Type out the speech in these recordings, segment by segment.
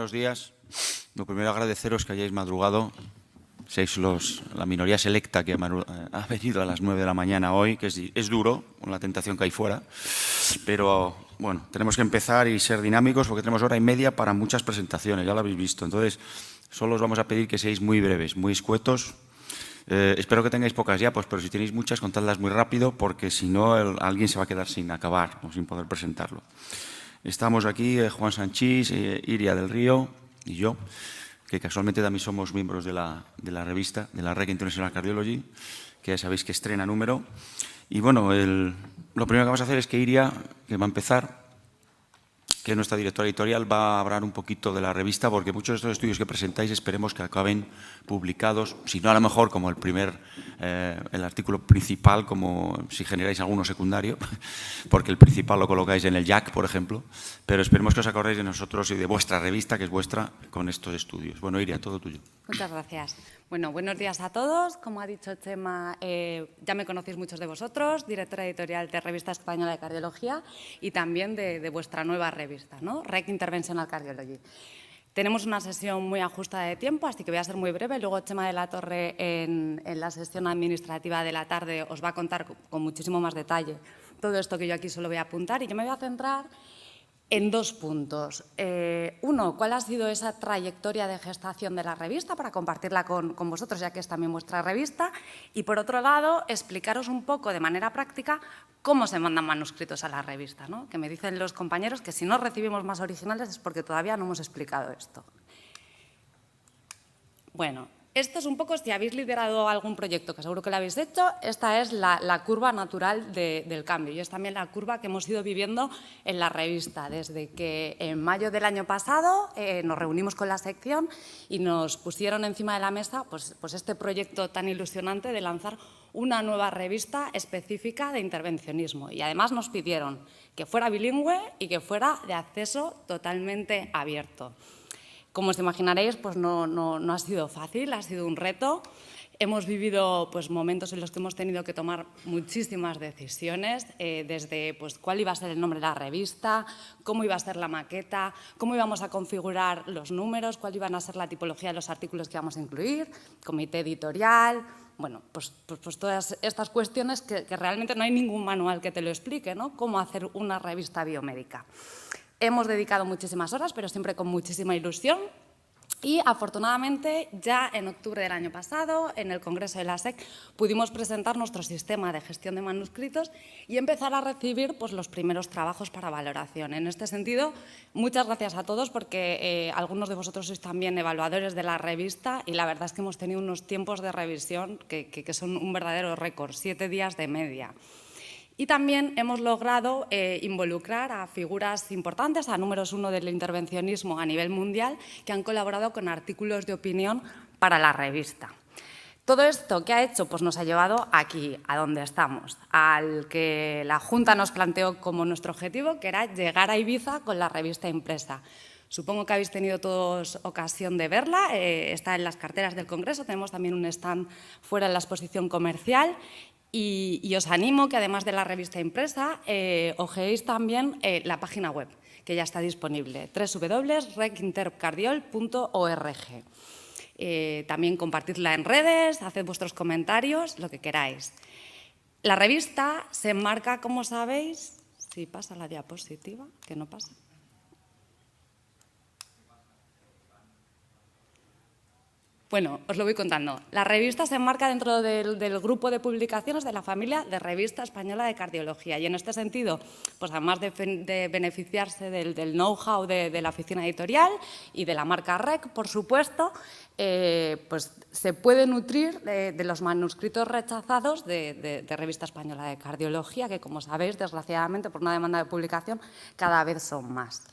buenos días. Lo primero, agradeceros que hayáis madrugado. Sois la minoría selecta que ha venido a las 9 de la mañana hoy, que es duro, con la tentación que hay fuera. Pero, bueno, tenemos que empezar y ser dinámicos porque tenemos hora y media para muchas presentaciones, ya lo habéis visto. Entonces, solo os vamos a pedir que seáis muy breves, muy escuetos. Espero que tengáis pocas ya, pues, pero si tenéis muchas, contadlas muy rápido porque si no, alguien se va a quedar sin acabar o sin poder presentarlo. Estamos aquí Juan Sanchís, Iria del Río y yo, que casualmente también somos miembros de la revista, de la Rec International Cardiology, que ya sabéis que estrena número. Y bueno, lo primero que vamos a hacer es que Iria, que va a empezar, que nuestra directora editorial, va a hablar un poquito de la revista, porque muchos de estos estudios que presentáis esperemos que acaben publicados, si no a lo mejor como el artículo principal, como si generáis alguno secundario, porque el principal lo colocáis en el JAC, por ejemplo, pero esperemos que os acordéis de nosotros y de vuestra revista, que es vuestra, con estos estudios. Bueno, Iria, todo tuyo. Muchas gracias. Bueno, buenos días a todos. Como ha dicho Chema, ya me conocéis muchos de vosotros, directora editorial de Revista Española de Cardiología y también de vuestra nueva revista, ¿no? Rec Interventional Cardiology. Tenemos una sesión muy ajustada de tiempo, así que voy a ser muy breve. Luego Chema de la Torre, en la sesión administrativa de la tarde, os va a contar con muchísimo más detalle todo esto que yo aquí solo voy a apuntar. Y yo me voy a centrar en dos puntos. Uno, ¿cuál ha sido esa trayectoria de gestación de la revista para compartirla con vosotros, ya que es también vuestra revista? Y, por otro lado, explicaros un poco de manera práctica cómo se mandan manuscritos a la revista, ¿no? Que me dicen los compañeros que si no recibimos más originales es porque todavía no hemos explicado esto. Bueno, esto es un poco, si habéis liderado algún proyecto, que seguro que lo habéis hecho, esta es la curva natural del cambio y es también la curva que hemos ido viviendo en la revista. Desde que en mayo del año pasado nos reunimos con la sección y nos pusieron encima de la mesa pues este proyecto tan ilusionante de lanzar una nueva revista específica de intervencionismo. Y además nos pidieron que fuera bilingüe y que fuera de acceso totalmente abierto. Como os imaginaréis, pues no ha sido fácil, ha sido un reto. Hemos vivido pues, momentos en los que hemos tenido que tomar muchísimas decisiones, desde pues, cuál iba a ser el nombre de la revista, cómo iba a ser la maqueta, cómo íbamos a configurar los números, cuál iba a ser la tipología de los artículos que íbamos a incluir, comité editorial. Bueno, pues todas estas cuestiones que realmente no hay ningún manual que te lo explique, ¿no? Cómo hacer una revista biomédica. Hemos dedicado muchísimas horas, pero siempre con muchísima ilusión. Y, afortunadamente, ya en octubre del año pasado, en el Congreso de la SEC, pudimos presentar nuestro sistema de gestión de manuscritos y empezar a recibir pues, los primeros trabajos para valoración. En este sentido, muchas gracias a todos porque algunos de vosotros sois también evaluadores de la revista y la verdad es que hemos tenido unos tiempos de revisión que son un verdadero récord, 7 días de media. Y también hemos logrado involucrar a figuras importantes, a números 1 del intervencionismo a nivel mundial, que han colaborado con artículos de opinión para la revista. Todo esto, ¿qué ha hecho? Pues nos ha llevado aquí, a donde estamos, al que la Junta nos planteó como nuestro objetivo, que era llegar a Ibiza con la revista impresa. Supongo que habéis tenido todos ocasión de verla, está en las carteras del Congreso, tenemos también un stand fuera en la exposición comercial. Y os animo que, además de la revista impresa, ojeéis también la página web, que ya está disponible, www.recintercardiol.org. También compartidla en redes, haced vuestros comentarios, lo que queráis. La revista se enmarca, como sabéis, si pasa la diapositiva, que no pasa. Bueno, os lo voy contando. La revista se enmarca dentro del grupo de publicaciones de la familia de Revista Española de Cardiología y en este sentido, pues además de beneficiarse del know-how de la oficina editorial y de la marca REC, por supuesto, pues se puede nutrir de los manuscritos rechazados de Revista Española de Cardiología, que como sabéis, desgraciadamente, por una demanda de publicación, cada vez son más.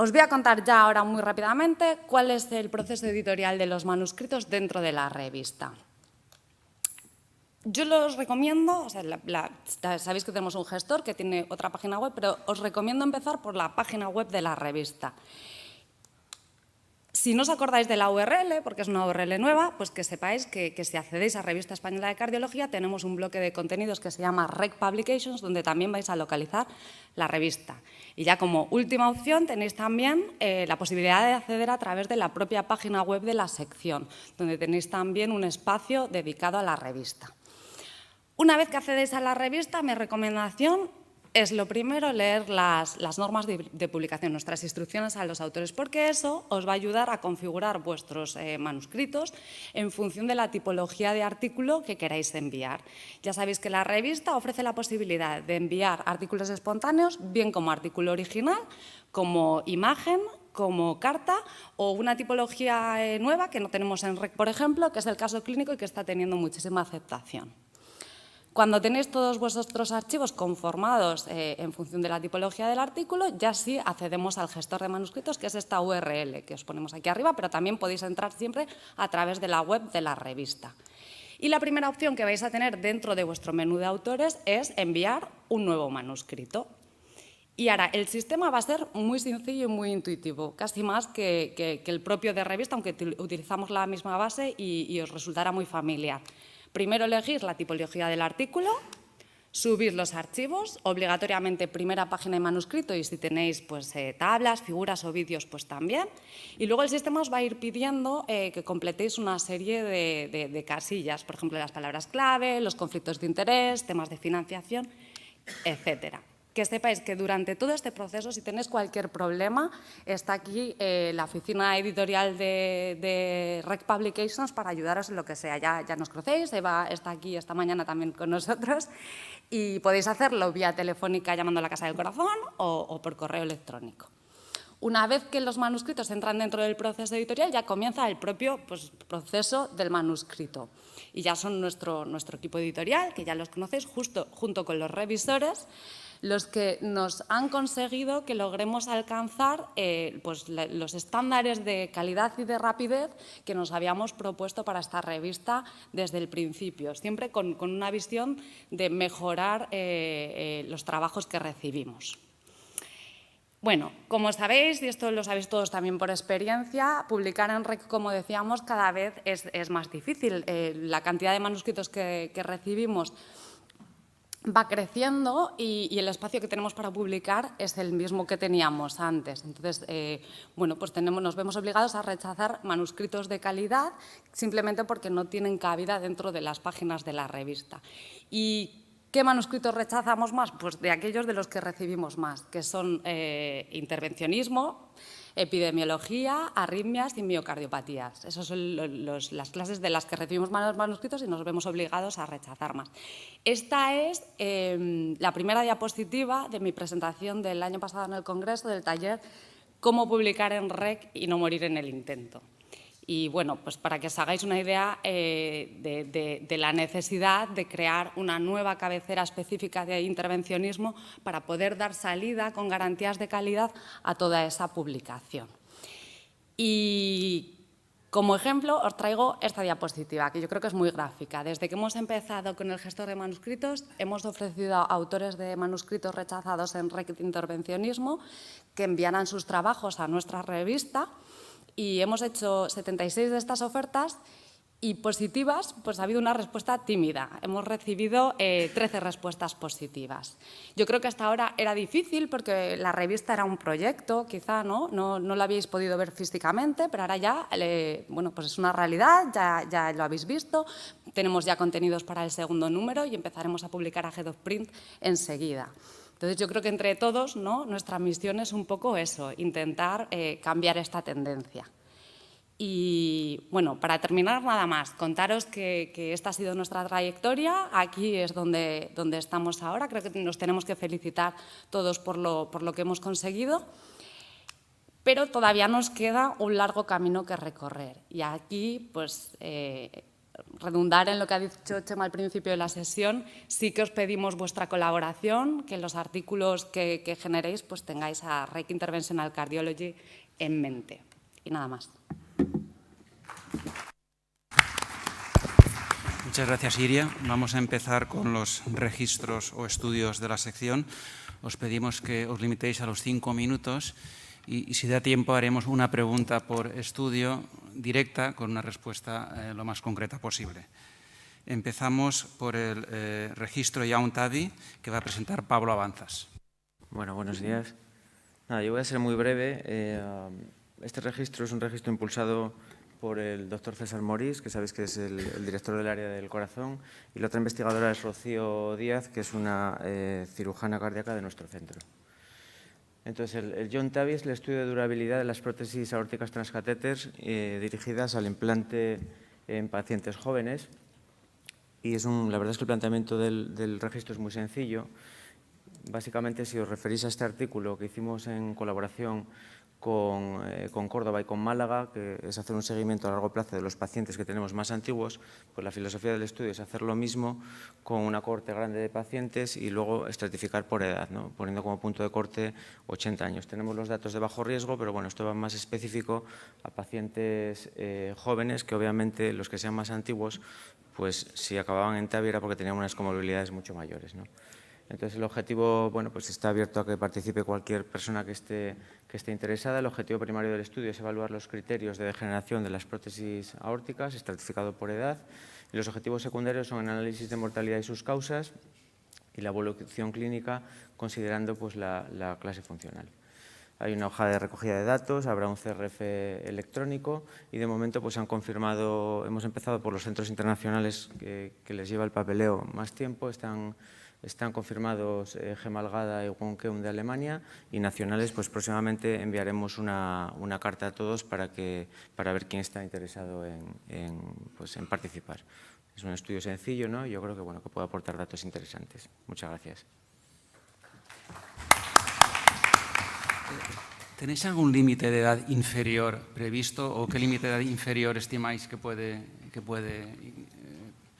Os voy a contar ya ahora muy rápidamente cuál es el proceso editorial de los manuscritos dentro de la revista. Yo los recomiendo, o sea, sabéis que tenemos un gestor que tiene otra página web, pero os recomiendo empezar por la página web de la revista. Si no os acordáis de la URL, porque es una URL nueva, pues que sepáis que si accedéis a Revista Española de Cardiología tenemos un bloque de contenidos que se llama Rec Publications, donde también vais a localizar la revista. Y ya como última opción tenéis también la posibilidad de acceder a través de la propia página web de la sección, donde tenéis también un espacio dedicado a la revista. Una vez que accedéis a la revista, mi recomendación es lo primero leer las normas de publicación, nuestras instrucciones a los autores, porque eso os va a ayudar a configurar vuestros manuscritos en función de la tipología de artículo que queráis enviar. Ya sabéis que la revista ofrece la posibilidad de enviar artículos espontáneos, bien como artículo original, como imagen, como carta o una tipología nueva que no tenemos en REC, por ejemplo, que es el caso clínico y que está teniendo muchísima aceptación. Cuando tenéis todos vuestros archivos conformados en función de la tipología del artículo, ya sí accedemos al gestor de manuscritos, que es esta URL que os ponemos aquí arriba, pero también podéis entrar siempre a través de la web de la revista. Y la primera opción que vais a tener dentro de vuestro menú de autores es enviar un nuevo manuscrito. Y ahora, el sistema va a ser muy sencillo y muy intuitivo, casi más que el propio de revista, aunque utilizamos la misma base y os resultará muy familiar. Primero elegís la tipología del artículo, subís los archivos, obligatoriamente primera página y manuscrito, y si tenéis pues, tablas, figuras o vídeos, pues también. Y luego el sistema os va a ir pidiendo que completéis una serie de casillas, por ejemplo, las palabras clave, los conflictos de interés, temas de financiación, etcétera. Que sepáis que durante todo este proceso, si tenéis cualquier problema, está aquí la oficina editorial de Rec Publications para ayudaros en lo que sea. Ya nos conocéis, Eva está aquí esta mañana también con nosotros y podéis hacerlo vía telefónica llamando a la Casa del Corazón o por correo electrónico. Una vez que los manuscritos entran dentro del proceso editorial, ya comienza el propio proceso del manuscrito. Y ya son nuestro equipo editorial, que ya los conocéis, junto con los revisores, los que nos han conseguido que logremos alcanzar los estándares de calidad y de rapidez que nos habíamos propuesto para esta revista desde el principio, siempre con una visión de mejorar los trabajos que recibimos. Bueno, como sabéis, y esto lo sabéis todos también por experiencia, publicar en REC, como decíamos, cada vez es más difícil. La cantidad de manuscritos que recibimos va creciendo y el espacio que tenemos para publicar es el mismo que teníamos antes. Entonces, pues nos vemos obligados a rechazar manuscritos de calidad simplemente porque no tienen cabida dentro de las páginas de la revista. ¿Y qué manuscritos rechazamos más? Pues de aquellos de los que recibimos más, que son intervencionismo, epidemiología, arritmias y miocardiopatías. Esas son las clases de las que recibimos más manuscritos y nos vemos obligados a rechazar más. Esta es la primera diapositiva de mi presentación del año pasado en el Congreso, del taller Cómo publicar en REC y no morir en el intento. Y bueno, pues para que os hagáis una idea de la necesidad de crear una nueva cabecera específica de intervencionismo para poder dar salida con garantías de calidad a toda esa publicación. Y como ejemplo os traigo esta diapositiva, que yo creo que es muy gráfica. Desde que hemos empezado con el gestor de manuscritos, hemos ofrecido a autores de manuscritos rechazados en REC de intervencionismo que enviaran sus trabajos a nuestra revista. Y hemos hecho 76 de estas ofertas y positivas, pues ha habido una respuesta tímida. Hemos recibido 13 respuestas positivas. Yo creo que hasta ahora era difícil porque la revista era un proyecto, quizá no lo habíais podido ver físicamente, pero ahora ya pues es una realidad, ya lo habéis visto. Tenemos ya contenidos para el segundo número y empezaremos a publicar a Head of Print enseguida. Entonces, yo creo que entre todos, nuestra misión es un poco eso, intentar cambiar esta tendencia. Y, bueno, para terminar, nada más, contaros que esta ha sido nuestra trayectoria. Aquí es donde estamos ahora. Creo que nos tenemos que felicitar todos por lo que hemos conseguido. Pero todavía nos queda un largo camino que recorrer. Y aquí, pues, redundar en lo que ha dicho Chema al principio de la sesión, sí que os pedimos vuestra colaboración, que en los artículos que generéis pues tengáis a REC Interventional Cardiology en mente. Y nada más. Muchas gracias, Iria. Vamos a empezar con los registros o estudios de la sección. Os pedimos que os limitéis a los 5 minutos y si da tiempo haremos una pregunta por estudio directa con una respuesta lo más concreta posible. Empezamos por el registro Yauntavi, que va a presentar Pablo Avanzas. Bueno, buenos días. Nada, yo voy a ser muy breve. Este registro es un registro impulsado por el doctor César Morís, que sabéis que es el director del área del corazón, y la otra investigadora es Rocío Díaz, que es una cirujana cardíaca de nuestro centro. Entonces, el Yauntavi es el estudio de durabilidad de las prótesis aórticas transcatéter dirigidas al implante en pacientes jóvenes. Y la verdad es que el planteamiento del registro es muy sencillo. Básicamente, si os referís a este artículo que hicimos en colaboración con Córdoba y con Málaga, que es hacer un seguimiento a largo plazo de los pacientes que tenemos más antiguos, pues la filosofía del estudio es hacer lo mismo con una cohorte grande de pacientes y luego estratificar por edad, ¿no? Poniendo como punto de corte 80 años. Tenemos los datos de bajo riesgo, pero bueno, esto va más específico a pacientes jóvenes, que obviamente los que sean más antiguos, pues si acababan en TAVI era porque tenían unas comorbilidades mucho mayores, ¿no? Entonces, el objetivo, bueno, pues está abierto a que participe cualquier persona que esté interesada. El objetivo primario del estudio es evaluar los criterios de degeneración de las prótesis aórticas, estratificado por edad. Y los objetivos secundarios son el análisis de mortalidad y sus causas y la evolución clínica, considerando pues, la clase funcional. Hay una hoja de recogida de datos, habrá un CRF electrónico y de momento pues, hemos empezado por los centros internacionales que les lleva el papeleo más tiempo. Están confirmados Gemalgada y Wonkeum de Alemania, y nacionales, pues próximamente enviaremos una carta a todos para ver quién está interesado en participar. Es un estudio sencillo, ¿no? Yo creo que puede aportar datos interesantes. Muchas gracias. ¿Tenéis algún límite de edad inferior previsto o qué límite de edad inferior estimáis que puede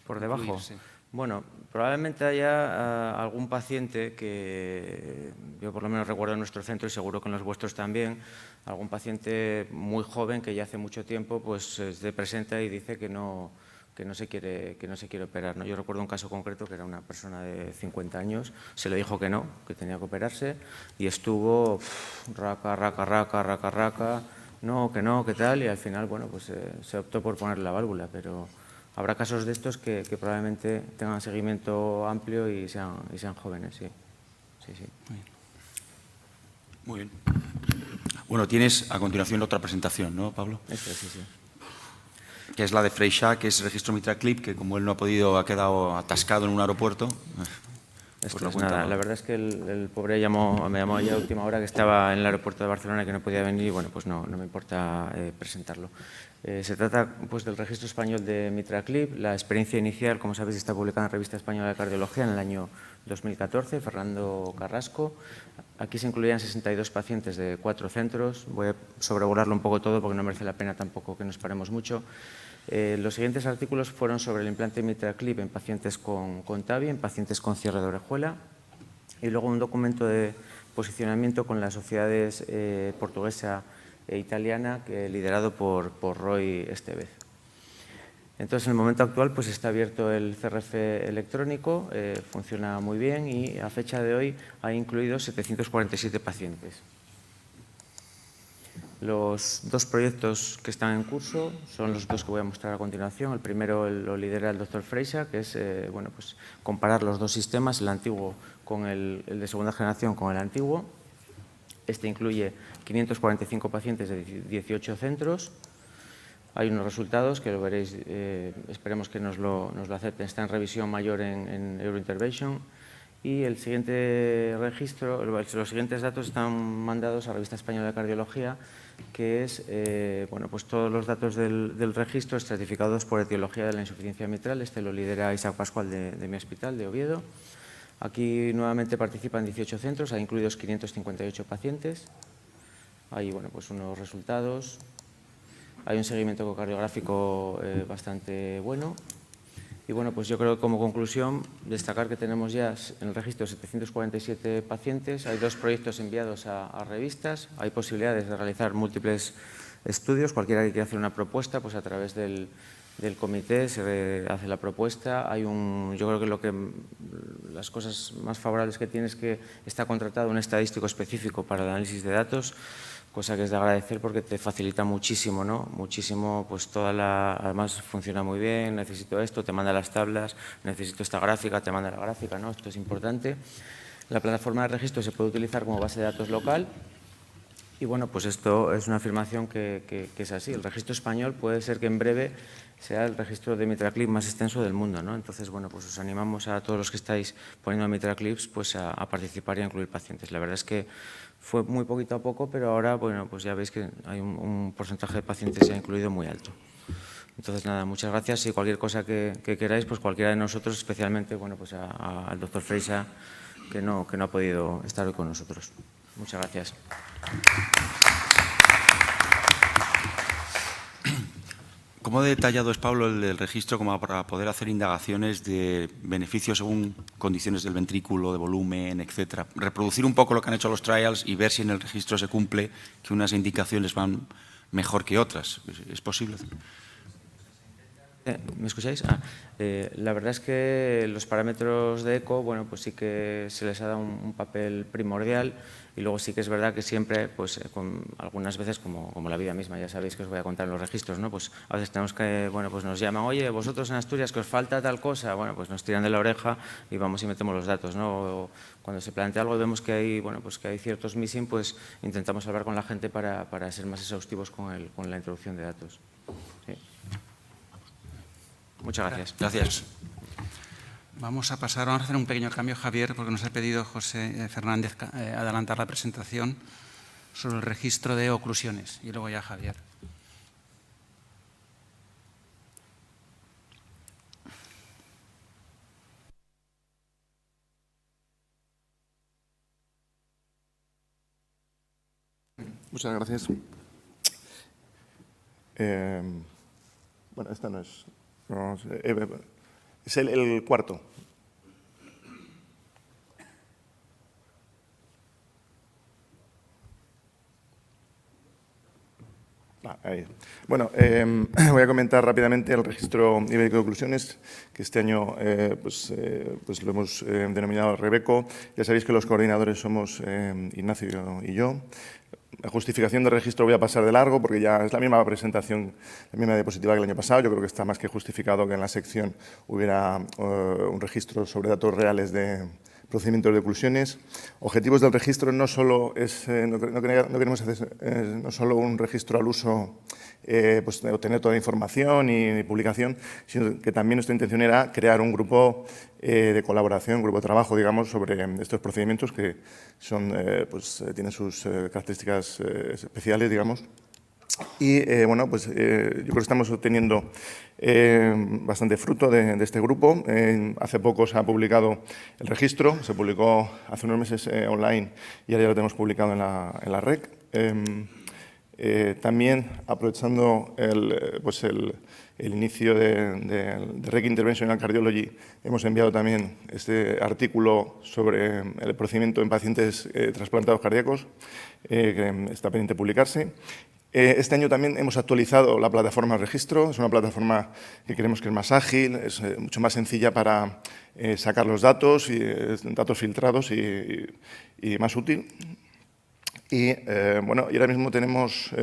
por debajo? incluirse? Bueno, probablemente haya algún paciente que yo por lo menos recuerdo en nuestro centro y seguro que en los vuestros también, algún paciente muy joven que ya hace mucho tiempo pues se presenta y dice que no se quiere operar, ¿no? Yo recuerdo un caso concreto que era una persona de 50 años, se le dijo que no, que tenía que operarse y estuvo raca, no, que tal, y al final, bueno, pues se optó por poner la válvula, pero habrá casos de estos que probablemente tengan seguimiento amplio y sean jóvenes, sí. Sí. Muy bien. Bueno, tienes a continuación otra presentación, ¿no, Pablo? Sí. Que es la de Freixá, que es registro MitraClip, que como él no ha podido, ha quedado atascado en un aeropuerto. Esto es nada. La verdad es que el pobre me llamó ya a última hora, que estaba en el aeropuerto de Barcelona y que no podía venir, y bueno, pues no me importa presentarlo. Se trata pues, del registro español de MitraClip. La experiencia inicial, como sabéis, está publicada en la Revista Española de Cardiología en el año 2014, Fernando Carrasco. Aquí se incluían 62 pacientes de 4 centros. Voy a sobrevolarlo un poco todo porque no merece la pena tampoco que nos paremos mucho. Los siguientes artículos fueron sobre el implante MitraClip en pacientes con TAVI, en pacientes con cierre de orejuela, y luego un documento de posicionamiento con las sociedades portuguesa e italiana, liderado por Roy Estevez. Entonces, en el momento actual pues, está abierto el CRF electrónico, funciona muy bien y a fecha de hoy ha incluido 747 pacientes. Los dos proyectos que están en curso son los dos que voy a mostrar a continuación. El primero lo lidera el doctor Freixá, que es pues comparar los dos sistemas, el antiguo con el de segunda generación con el antiguo. Este incluye 545 pacientes de 18 centros. Hay unos resultados que lo veréis, esperemos que nos lo acepten. Está en revisión mayor en Eurointervention. Y el siguiente registro, los siguientes datos están mandados a la Revista Española de Cardiología, que es pues todos los datos del registro estratificados por etiología de la insuficiencia mitral. Este lo lidera Isaac Pascual de mi hospital, de Oviedo. Aquí nuevamente participan 18 centros, hay incluidos 558 pacientes. Hay pues unos resultados. Hay un seguimiento ecocardiográfico bastante bueno. Y bueno, pues yo creo que como conclusión destacar que tenemos ya en el registro 747 pacientes, hay 2 proyectos enviados a revistas, hay posibilidades de realizar múltiples estudios, cualquiera que quiera hacer una propuesta, pues a través del comité se hace la propuesta. Yo creo que las cosas más favorables que tiene es que está contratado un estadístico específico para el análisis de datos, cosa que es de agradecer porque te facilita muchísimo, ¿no? Muchísimo, pues además funciona muy bien, necesito esto, te manda las tablas, necesito esta gráfica, te manda la gráfica, ¿no? Esto es importante. La plataforma de registro se puede utilizar como base de datos local y, bueno, pues esto es una afirmación que es así. El registro español puede ser que en breve sea el registro de MitraClip más extenso del mundo, ¿no? Entonces, bueno, pues os animamos a todos los que estáis poniendo MitraClips pues a participar y a incluir pacientes. La verdad es que fue muy poquito a poco, pero ahora, bueno, pues ya veis que hay un porcentaje de pacientes ya incluido muy alto. Entonces, nada, muchas gracias y cualquier cosa que queráis, pues cualquiera de nosotros, especialmente, bueno, pues al doctor Freixa, que no ha podido estar hoy con nosotros. Muchas gracias. ¿Cómo detallado es, Pablo, el del registro como para poder hacer indagaciones de beneficios según condiciones del ventrículo, de volumen, etcétera? Reproducir un poco lo que han hecho los trials y ver si en el registro se cumple que unas indicaciones van mejor que otras. ¿Es posible? ¿Me escucháis? La verdad es que los parámetros de eco, bueno, pues sí que se les ha dado un papel primordial y luego sí que es verdad que siempre, pues algunas veces como la vida misma, ya sabéis que os voy a contar en los registros, ¿no? Pues a veces tenemos que, bueno, pues nos llaman, oye, vosotros en Asturias que os falta tal cosa, bueno, pues nos tiran de la oreja y vamos y metemos los datos, ¿no? O cuando se plantea algo y vemos que hay, bueno, pues que hay ciertos missing, pues intentamos hablar con la gente para ser más exhaustivos con la introducción de datos. Sí. Muchas gracias. Gracias. Vamos a hacer un pequeño cambio, Javier, porque nos ha pedido José Fernández adelantar la presentación sobre el registro de oclusiones. Y luego ya Javier. Muchas gracias. Bueno, esta no es... No, es el cuarto. Ahí. Bueno, voy a comentar rápidamente el registro ibérico de oclusiones, que este año pues lo hemos denominado Rebeco. Ya sabéis que los coordinadores somos Ignacio y yo. La justificación del registro voy a pasar de largo porque ya es la misma presentación, la misma diapositiva que el año pasado. Yo creo que está más que justificado que en la sección hubiera un registro sobre datos reales de procedimientos de oclusiones. Objetivos del registro no solo no queremos hacer no solo un registro al uso pues de obtener toda la información y publicación, sino que también nuestra intención era crear un grupo de colaboración, un grupo de trabajo, digamos, sobre estos procedimientos que son, tienen sus características especiales, digamos. Y, bueno, pues yo creo que estamos obteniendo bastante fruto de este grupo. Hace poco se ha publicado el registro, se publicó hace unos meses online y ahora ya lo tenemos publicado en la REC. También, aprovechando el inicio de REC Interventional Cardiology, hemos enviado también este artículo sobre el procedimiento en pacientes trasplantados cardíacos, que está pendiente de publicarse. Este año también hemos actualizado la plataforma de registro. Es una plataforma que creemos que es más ágil, es mucho más sencilla para sacar los datos, datos filtrados y más útil. Y, bueno, y ahora mismo tenemos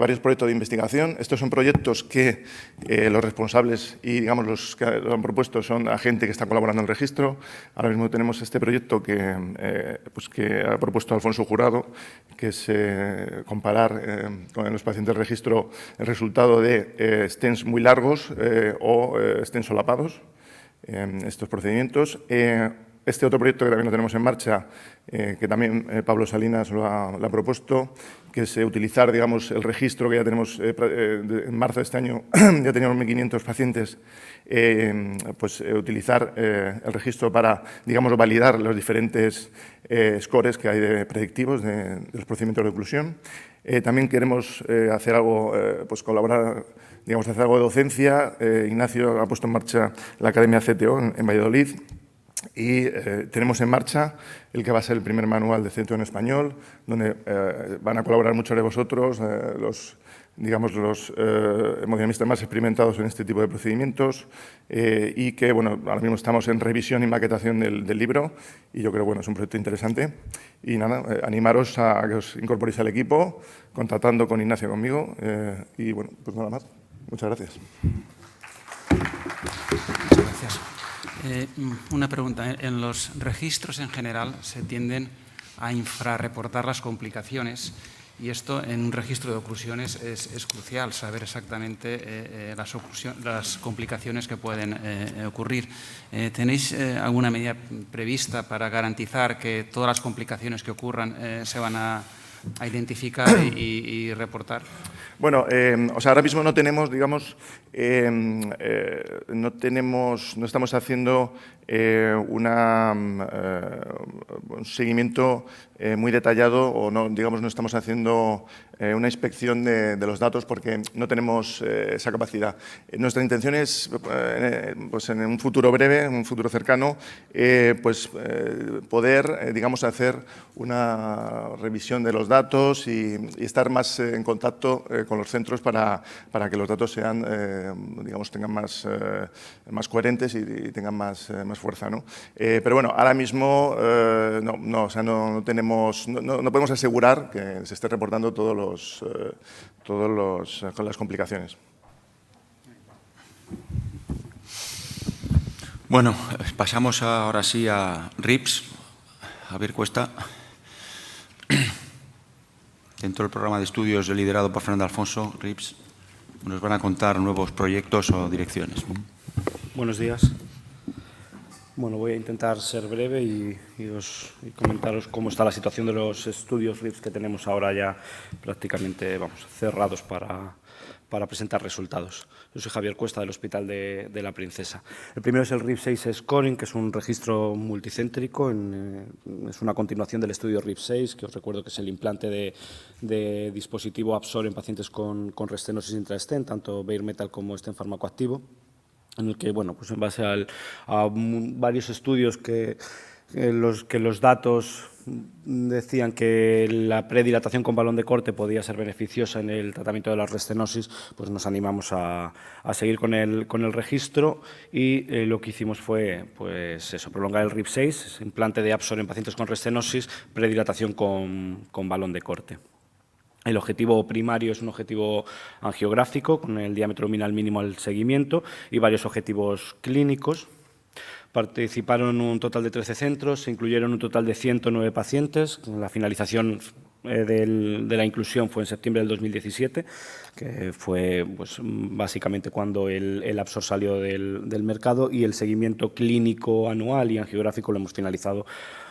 varios proyectos de investigación. Estos son proyectos que los responsables y, digamos, los que lo han propuesto son la gente que está colaborando en el registro. Ahora mismo tenemos este proyecto que ha propuesto Alfonso Jurado, que es comparar con los pacientes del registro el resultado de stents muy largos o stents solapados en estos procedimientos. Este otro proyecto que también lo tenemos en marcha, que también Pablo Salinas lo ha propuesto, que es utilizar, digamos, el registro que ya tenemos en marzo de este año, ya teníamos 1.500 pacientes, pues utilizar el registro para, digamos, validar los diferentes scores que hay de predictivos de los procedimientos de oclusión. También queremos hacer algo, pues colaborar, digamos, hacer algo de docencia. Ignacio ha puesto en marcha la Academia CTO en Valladolid. Y tenemos en marcha el que va a ser el primer manual de CTO en español, donde van a colaborar muchos de vosotros, los digamos, los hemodinamistas más experimentados en este tipo de procedimientos y que, bueno, ahora mismo estamos en revisión y maquetación del libro y yo creo, bueno, es un proyecto interesante. Y nada, animaros a que os incorporéis al equipo, contactando con Ignacio, conmigo y, bueno, pues nada más. Muchas gracias. Muchas gracias. Una pregunta. En los registros en general se tienden a infrarreportar las complicaciones y esto en un registro de oclusiones es crucial, saber exactamente las complicaciones que pueden ocurrir. ¿Tenéis alguna medida prevista para garantizar que todas las complicaciones que ocurran se van a identificar y reportar? Bueno, o sea, ahora mismo no tenemos, digamos, no estamos haciendo un seguimiento muy detallado o no, digamos, no estamos haciendo una inspección de los datos porque no tenemos esa capacidad. Nuestra intención es, pues en un futuro breve, en un futuro cercano, poder, digamos, hacer una revisión de los datos y estar más en contacto con los centros para que los datos sean, digamos, tengan más coherentes y tengan más fuerza, ¿no? Pero bueno, ahora mismo o sea, no podemos asegurar que se esté reportando con las complicaciones. Bueno, pasamos ahora sí a RIPS. Javier Cuesta. Dentro del programa de estudios liderado por Fernando Alfonso, RIPS, nos van a contar nuevos proyectos o direcciones. Buenos días. Bueno, voy a intentar ser breve y comentaros cómo está la situación de los estudios RIPS que tenemos ahora ya prácticamente cerrados para presentar resultados. Yo soy Javier Cuesta del Hospital de la Princesa. El primero es el RIPS6 Scoring, que es un registro multicéntrico, es una continuación del estudio RIPS6, que os recuerdo que es el implante de dispositivo Absor en pacientes con restenosis intra-stent, tanto bare metal como stent farmacoactivo, en el que, bueno, pues en base a varios estudios los datos decían que la predilatación con balón de corte podía ser beneficiosa en el tratamiento de la restenosis, pues nos animamos a seguir con el registro y lo que hicimos fue, pues eso, prolongar el RIPS6, implante de Absor en pacientes con restenosis, predilatación con balón de corte. El objetivo primario es un objetivo angiográfico con el diámetro luminal mínimo al seguimiento y varios objetivos clínicos. Participaron un total de 13 centros, se incluyeron un total de 109 pacientes. La finalización de la inclusión fue en septiembre del 2017, que fue pues, básicamente cuando el Absor salió del mercado, y el seguimiento clínico anual y angiográfico lo hemos finalizado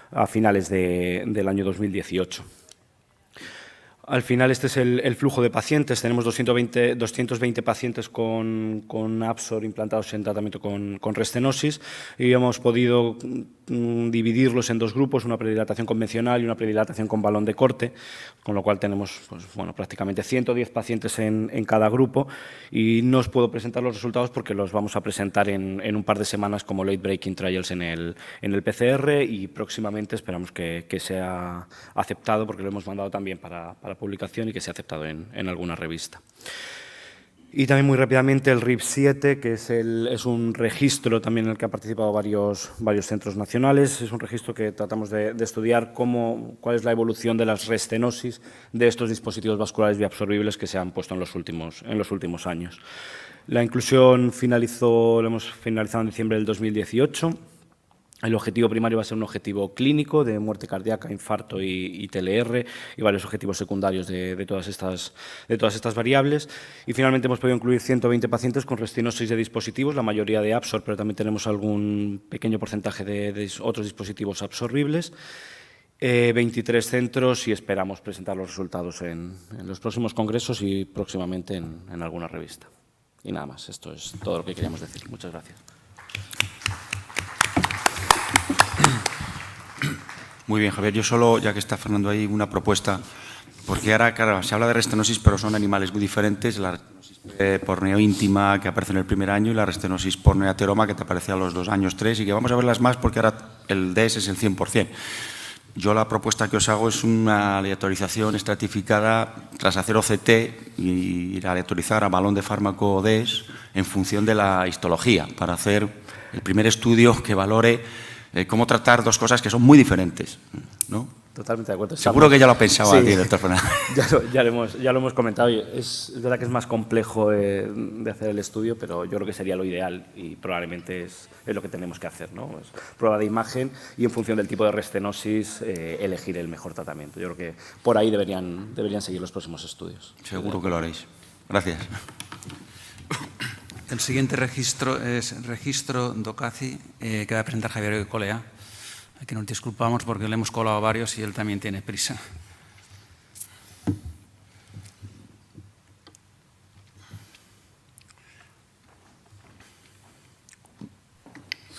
a finales del año 2018. Al final, este es el flujo de pacientes. Tenemos 220 pacientes con Absor implantados en tratamiento con restenosis y hemos podido dividirlos en dos grupos, una predilatación convencional y una predilatación con balón de corte, con lo cual tenemos pues, bueno, prácticamente 110 pacientes en cada grupo y no os puedo presentar los resultados porque los vamos a presentar en un par de semanas como late breaking trials en el PCR y próximamente esperamos que sea aceptado porque lo hemos mandado también para publicación y que sea aceptado en alguna revista. Y también muy rápidamente el RIPS7, que es un registro también en el que han participado varios centros nacionales. Es un registro que tratamos de estudiar cuál es la evolución de las restenosis de estos dispositivos vasculares bioabsorbibles que se han puesto en los últimos años. La inclusión lo hemos finalizado en diciembre del 2018. El objetivo primario va a ser un objetivo clínico de muerte cardíaca, infarto y TLR y varios objetivos secundarios de todas estas variables. Y finalmente hemos podido incluir 120 pacientes con restenosis de dispositivos, la mayoría de Absor, pero también tenemos algún pequeño porcentaje de otros dispositivos absorbibles. 23 centros y esperamos presentar los resultados en los próximos congresos y próximamente en alguna revista. Y nada más, esto es todo lo que queríamos decir. Muchas gracias. Muy bien, Javier. Yo solo, ya que está Fernando ahí, una propuesta, porque ahora, claro, se habla de restenosis, pero son animales muy diferentes. La restenosis porneo íntima, que aparece en el primer año, y la restenosis porneo ateroma, que te aparece a los 2 años, 3, y que vamos a verlas más porque ahora el DS es el 100%. Yo la propuesta que os hago es una aleatorización estratificada tras hacer OCT y aleatorizar a balón de fármaco DES en función de la histología, para hacer el primer estudio que valore cómo tratar dos cosas que son muy diferentes, ¿no? Totalmente de acuerdo. Seguro que ya lo ha pensado Sí. aquí, doctor Fernández. Ya lo hemos comentado. Es verdad que es más complejo de hacer el estudio, pero yo creo que sería lo ideal y probablemente es lo que tenemos que hacer, ¿no? Es prueba de imagen y en función del tipo de restenosis elegir el mejor tratamiento. Yo creo que por ahí deberían seguir los próximos estudios. Seguro que lo haréis. Gracias. El siguiente registro es registro DOCACI, que va a presentar Javier Colea. Aquí nos disculpamos porque le hemos colado varios y él también tiene prisa.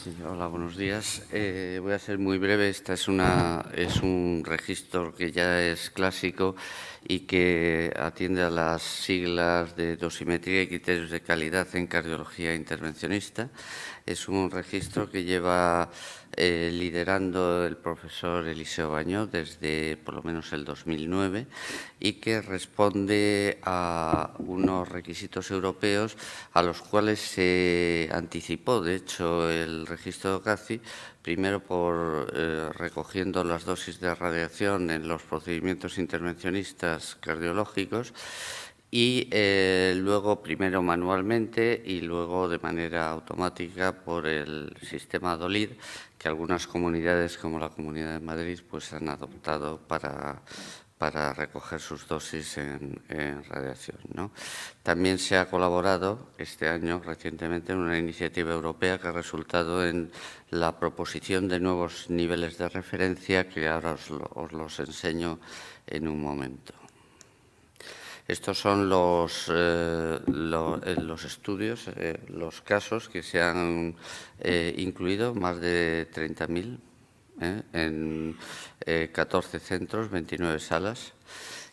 Sí, hola, buenos días. Voy a ser muy breve. Esta es un registro que ya es clásico y que atiende a las siglas de dosimetría y criterios de calidad en cardiología intervencionista. Es un registro que lleva liderando el profesor Eliseo Bañó desde por lo menos el 2009 y que responde a unos requisitos europeos a los cuales se anticipó, de hecho, el registro DOCACI, primero por recogiendo las dosis de radiación en los procedimientos intervencionistas cardiológicos y luego primero manualmente y luego de manera automática por el sistema DOLIR, que algunas comunidades como la Comunidad de Madrid pues han adoptado para recoger sus dosis en radiación, ¿no? También se ha colaborado este año recientemente en una iniciativa europea que ha resultado en la proposición de nuevos niveles de referencia que ahora os los enseño en un momento. Estos son los estudios, los casos que se han incluido, más de 30.000, en 14 centros, 29 salas.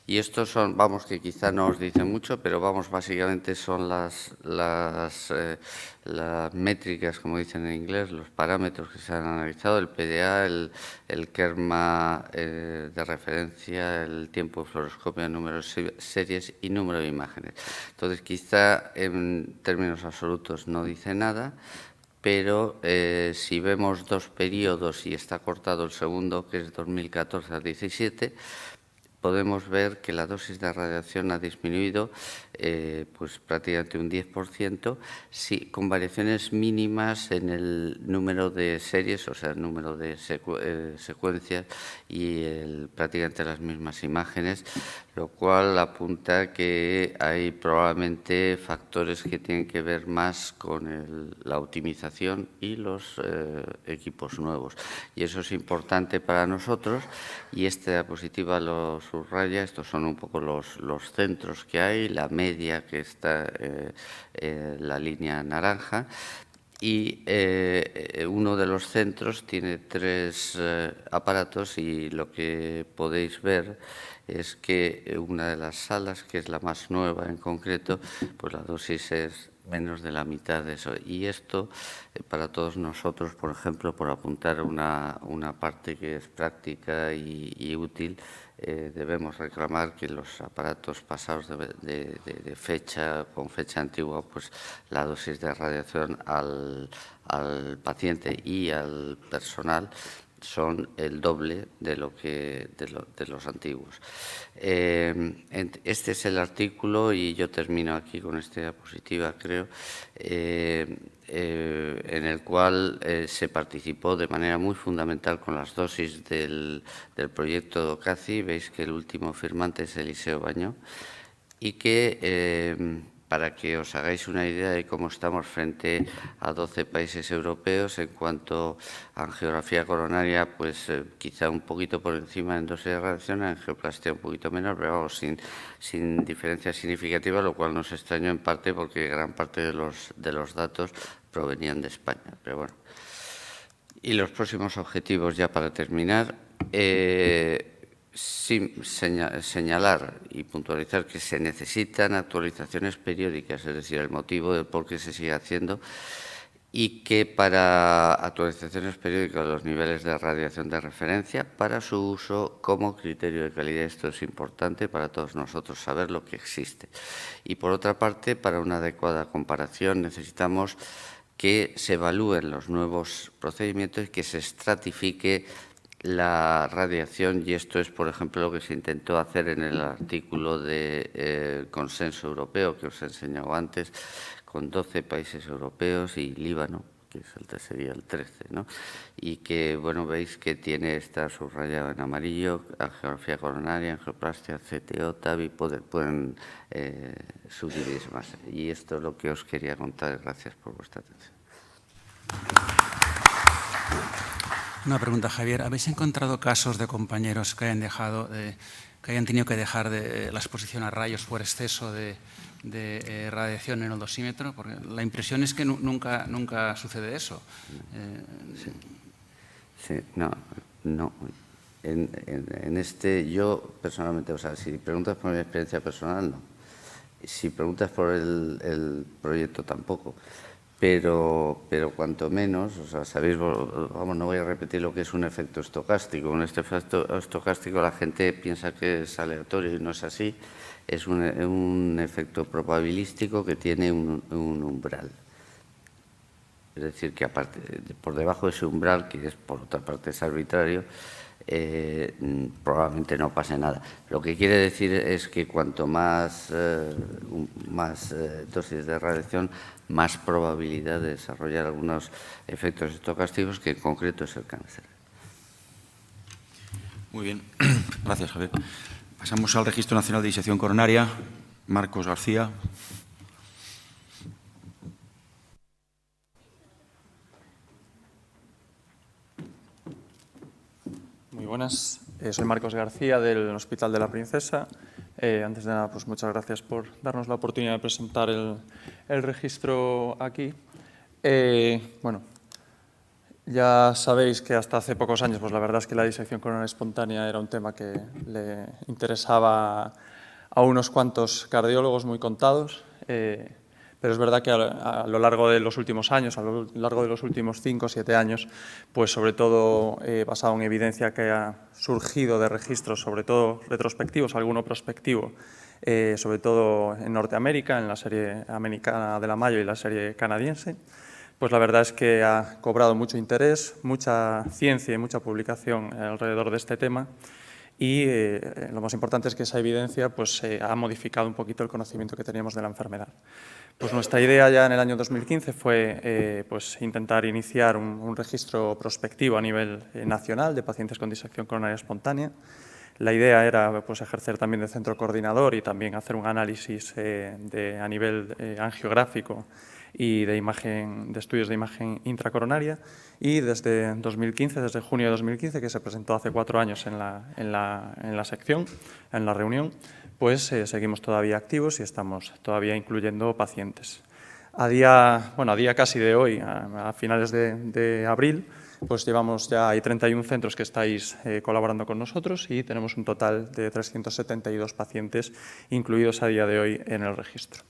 Y estos son, vamos, que quizá no os dicen mucho, pero vamos, básicamente son las métricas, como dicen en inglés, los parámetros que se han analizado, el PDA, el kerma de referencia, el tiempo de fluoroscopio, número de series y número de imágenes. Entonces, quizá en términos absolutos no dice nada, pero si vemos dos periodos y está cortado el segundo, que es 2014 al 17, podemos ver que la dosis de radiación ha disminuido pues prácticamente un 10%, sí, con variaciones mínimas en el número de series, o sea, el número de secuencias y prácticamente las mismas imágenes, lo cual apunta que hay probablemente factores que tienen que ver más con la optimización y los equipos nuevos. Y eso es importante para nosotros y esta diapositiva lo subraya. Estos son un poco los centros que hay, la media que está la línea naranja. Y uno de los centros tiene 3 aparatos y lo que podéis ver es que una de las salas, que es la más nueva en concreto, pues la dosis es menos de la mitad de eso. Y esto, para todos nosotros, por ejemplo, por apuntar una parte que es práctica y útil, debemos reclamar que los aparatos pasados de fecha, con fecha antigua, pues la dosis de radiación al paciente y al personal son el doble de los antiguos. Este es el artículo y yo termino aquí con esta diapositiva, creo, en el cual se participó de manera muy fundamental con las dosis del proyecto DOCACI. Veis que el último firmante es Eliseo Bañó y que para que os hagáis una idea de cómo estamos frente a 12 países europeos en cuanto a angiografía coronaria, pues quizá un poquito por encima en dosis de radiación, en angioplastia un poquito menos, pero vamos, sin diferencia significativa, lo cual nos extrañó en parte porque gran parte de los datos provenían de España. Pero bueno. Y los próximos objetivos, ya para terminar, señalar y puntualizar que se necesitan actualizaciones periódicas, es decir, el motivo del por qué se sigue haciendo, y que para actualizaciones periódicas de los niveles de radiación de referencia para su uso como criterio de calidad. Esto es importante para todos nosotros, saber lo que existe. Y por otra parte, para una adecuada comparación necesitamos que se evalúen los nuevos procedimientos y que se estratifique la radiación, y esto es, por ejemplo, lo que se intentó hacer en el artículo del consenso europeo que os he enseñado antes, con 12 países europeos y Líbano, que sería el 13, ¿no? Y que, bueno, veis que está subrayado en amarillo, angiografía coronaria, angioplastia, CTO, TAVI, pueden subdividirse más. Y esto es lo que os quería contar. Gracias por vuestra atención. Una pregunta, Javier. ¿Habéis encontrado casos de compañeros que hayan tenido que dejar la exposición a rayos por exceso de radiación en el dosímetro? Porque la impresión es que nunca sucede eso. Sí, no. En yo personalmente, o sea, si preguntas por mi experiencia personal, no. Si preguntas por el proyecto, tampoco. Pero cuanto menos, o sea, sabéis, vamos, no voy a repetir lo que es un efecto estocástico. Un efecto estocástico la gente piensa que es aleatorio y no es así. Es un efecto probabilístico que tiene un umbral. Es decir, que aparte, por debajo de ese umbral, que es por otra parte es arbitrario, probablemente no pase nada. Lo que quiere decir es que cuanto más dosis de radiación, más probabilidad de desarrollar algunos efectos estocásticos, que en concreto es el cáncer. Muy bien, gracias, Javier. Pasamos al Registro Nacional de Disección Coronaria. Marcos García. Muy buenas, soy Marcos García del Hospital de la Princesa. Antes de nada, pues muchas gracias por darnos la oportunidad de presentar el registro aquí. Bueno, ya sabéis que hasta hace pocos años, pues la verdad es que la disección coronaria espontánea era un tema que le interesaba a unos cuantos cardiólogos muy contados. Pero es verdad que a lo largo de los últimos años, a lo largo de los últimos 5 o 7 años, pues sobre todo basado en evidencia que ha surgido de registros, sobre todo retrospectivos, alguno prospectivo, sobre todo en Norteamérica, en la serie americana de la Mayo y la serie canadiense, pues la verdad es que ha cobrado mucho interés, mucha ciencia y mucha publicación alrededor de este tema. Y lo más importante es que esa evidencia pues, ha modificado un poquito el conocimiento que teníamos de la enfermedad. Pues nuestra idea ya en el año 2015 fue pues, intentar iniciar un registro prospectivo a nivel nacional de pacientes con disección coronaria espontánea. La idea era pues, ejercer también de centro coordinador y también hacer un análisis a nivel angiográfico y de estudios de imagen intracoronaria, y desde 2015, desde junio de 2015, que se presentó hace 4 años en la sección, en la reunión, pues seguimos todavía activos y estamos todavía incluyendo pacientes. A día casi de hoy, a finales de abril, pues hay 31 centros que estáis colaborando con nosotros y tenemos un total de 372 pacientes incluidos a día de hoy en el registro.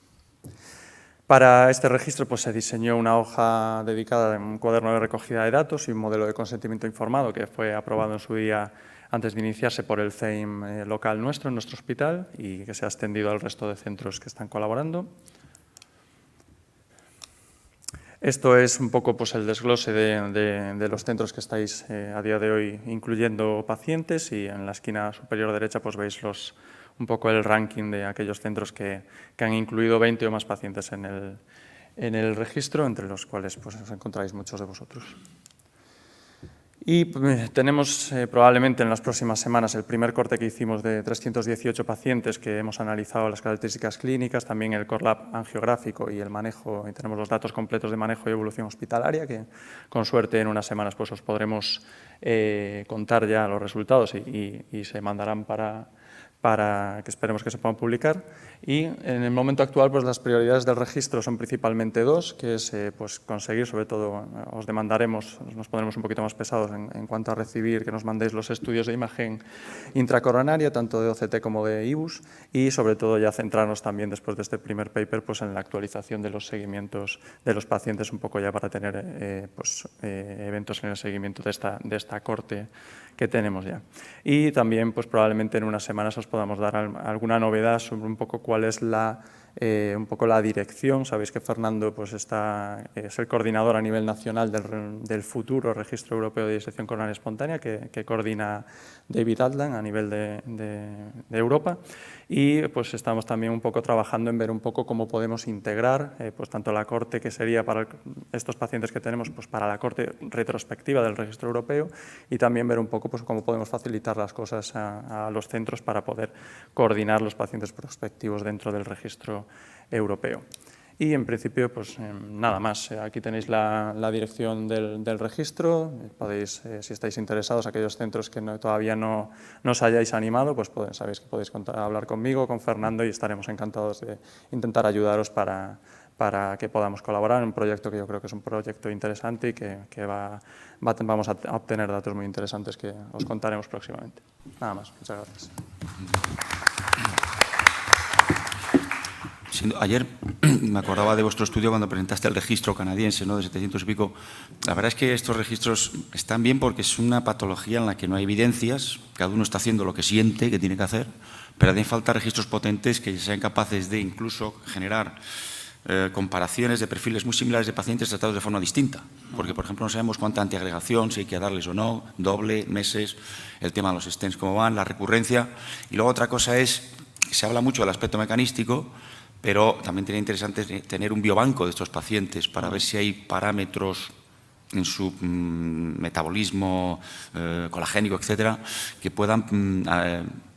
Para este registro pues, se diseñó una hoja dedicada en un cuaderno de recogida de datos y un modelo de consentimiento informado que fue aprobado en su día antes de iniciarse por el CEIM local nuestro, en nuestro hospital, y que se ha extendido al resto de centros que están colaborando. Esto es un poco pues, el desglose de los centros que estáis a día de hoy incluyendo pacientes, y en la esquina superior derecha pues, veis un poco el ranking de aquellos centros que han incluido 20 o más pacientes en el registro, entre los cuales pues, os encontráis muchos de vosotros. Y tenemos probablemente en las próximas semanas el primer corte que hicimos de 318 pacientes que hemos analizado las características clínicas, también el core lab angiográfico y el manejo, y tenemos los datos completos de manejo y evolución hospitalaria, que con suerte en unas semanas pues, os podremos contar ya los resultados y se mandarán para para que esperemos que se puedan publicar. Y en el momento actual, pues las prioridades del registro son principalmente dos, que es pues conseguir, sobre todo, os demandaremos, nos pondremos un poquito más pesados en cuanto a recibir, que nos mandéis los estudios de imagen intracoronaria, tanto de OCT como de IBUS, y sobre todo ya centrarnos también, después de este primer paper, pues en la actualización de los seguimientos de los pacientes, un poco ya para tener eventos en el seguimiento de esta corte que tenemos ya. Y también, pues probablemente en unas semanas os podamos dar alguna novedad sobre un poco cuál es la dirección. Sabéis que Fernando pues es el coordinador a nivel nacional del futuro Registro Europeo de Disección Coronaria Espontánea que coordina David Adlan a nivel de Europa. Y pues estamos también un poco trabajando en ver un poco cómo podemos integrar pues tanto la corte que sería para estos pacientes que tenemos, pues para la corte retrospectiva del Registro Europeo, y también ver un poco pues cómo podemos facilitar las cosas a los centros para poder coordinar los pacientes prospectivos dentro del Registro Europeo. Y en principio, pues nada más. Aquí tenéis la dirección del registro. Podéis, si estáis interesados, aquellos centros que todavía no os hayáis animado, pues sabéis que podéis hablar conmigo, con Fernando, y estaremos encantados de intentar ayudaros para que podamos colaborar en un proyecto que yo creo que es un proyecto interesante y que vamos a obtener datos muy interesantes que os contaremos próximamente. Nada más. Muchas gracias. Ayer me acordaba de vuestro estudio cuando presentaste el registro canadiense, ¿no?, de 700 y pico. La verdad es que estos registros están bien porque es una patología en la que no hay evidencias, cada uno está haciendo lo que siente que tiene que hacer, pero hacen falta registros potentes que sean capaces de incluso generar comparaciones de perfiles muy similares de pacientes tratados de forma distinta. Porque, por ejemplo, no sabemos cuánta antiagregación, si hay que darles o no, doble, meses, el tema de los stents, cómo van, la recurrencia. Y luego otra cosa es, se habla mucho del aspecto mecanístico, pero también sería interesante tener un biobanco de estos pacientes para ver si hay parámetros en su metabolismo colagénico, etcétera, que puedan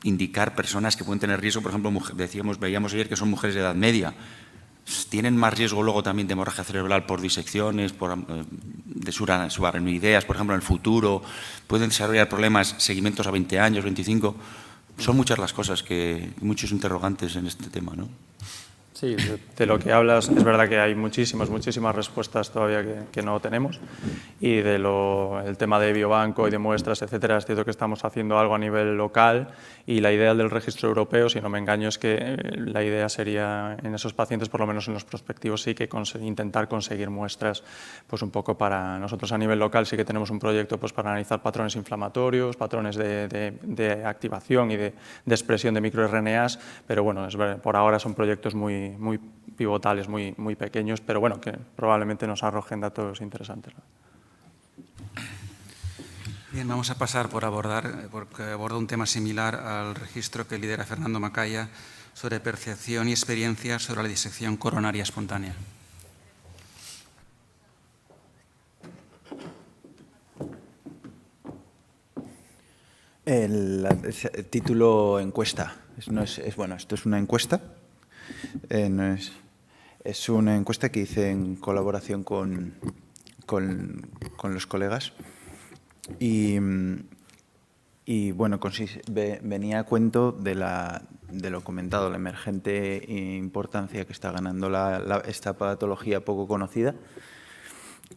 indicar personas que pueden tener riesgo. Por ejemplo, veíamos ayer que son mujeres de edad media. Tienen más riesgo luego también de hemorragia cerebral por disecciones, de subarachnoideas, por ejemplo, en el futuro. Pueden desarrollar problemas, seguimientos a 20 años, 25. Son muchas las cosas, muchos interrogantes en este tema, ¿no? Sí, de lo que hablas, es verdad que hay muchísimas respuestas todavía que no tenemos, y el tema de biobanco y de muestras, etcétera, es cierto que estamos haciendo algo a nivel local, y la idea del registro europeo, si no me engaño, es que la idea sería en esos pacientes, por lo menos en los prospectivos, sí que intentar conseguir muestras pues un poco para nosotros a nivel local. Sí que tenemos un proyecto pues para analizar patrones inflamatorios, patrones de activación y de expresión de microRNAs, pero bueno, por ahora son proyectos muy pivotales, muy pequeños, pero bueno, que probablemente nos arrojen datos interesantes. Bien, vamos a pasar porque aborda un tema similar al registro que lidera Fernando Macaya sobre percepción y experiencia sobre la disección coronaria espontánea. El título encuesta. Bueno, esto es una encuesta. Es una encuesta que hice en colaboración con los colegas y bueno, venía a cuento de lo comentado, la emergente importancia que está ganando esta patología poco conocida,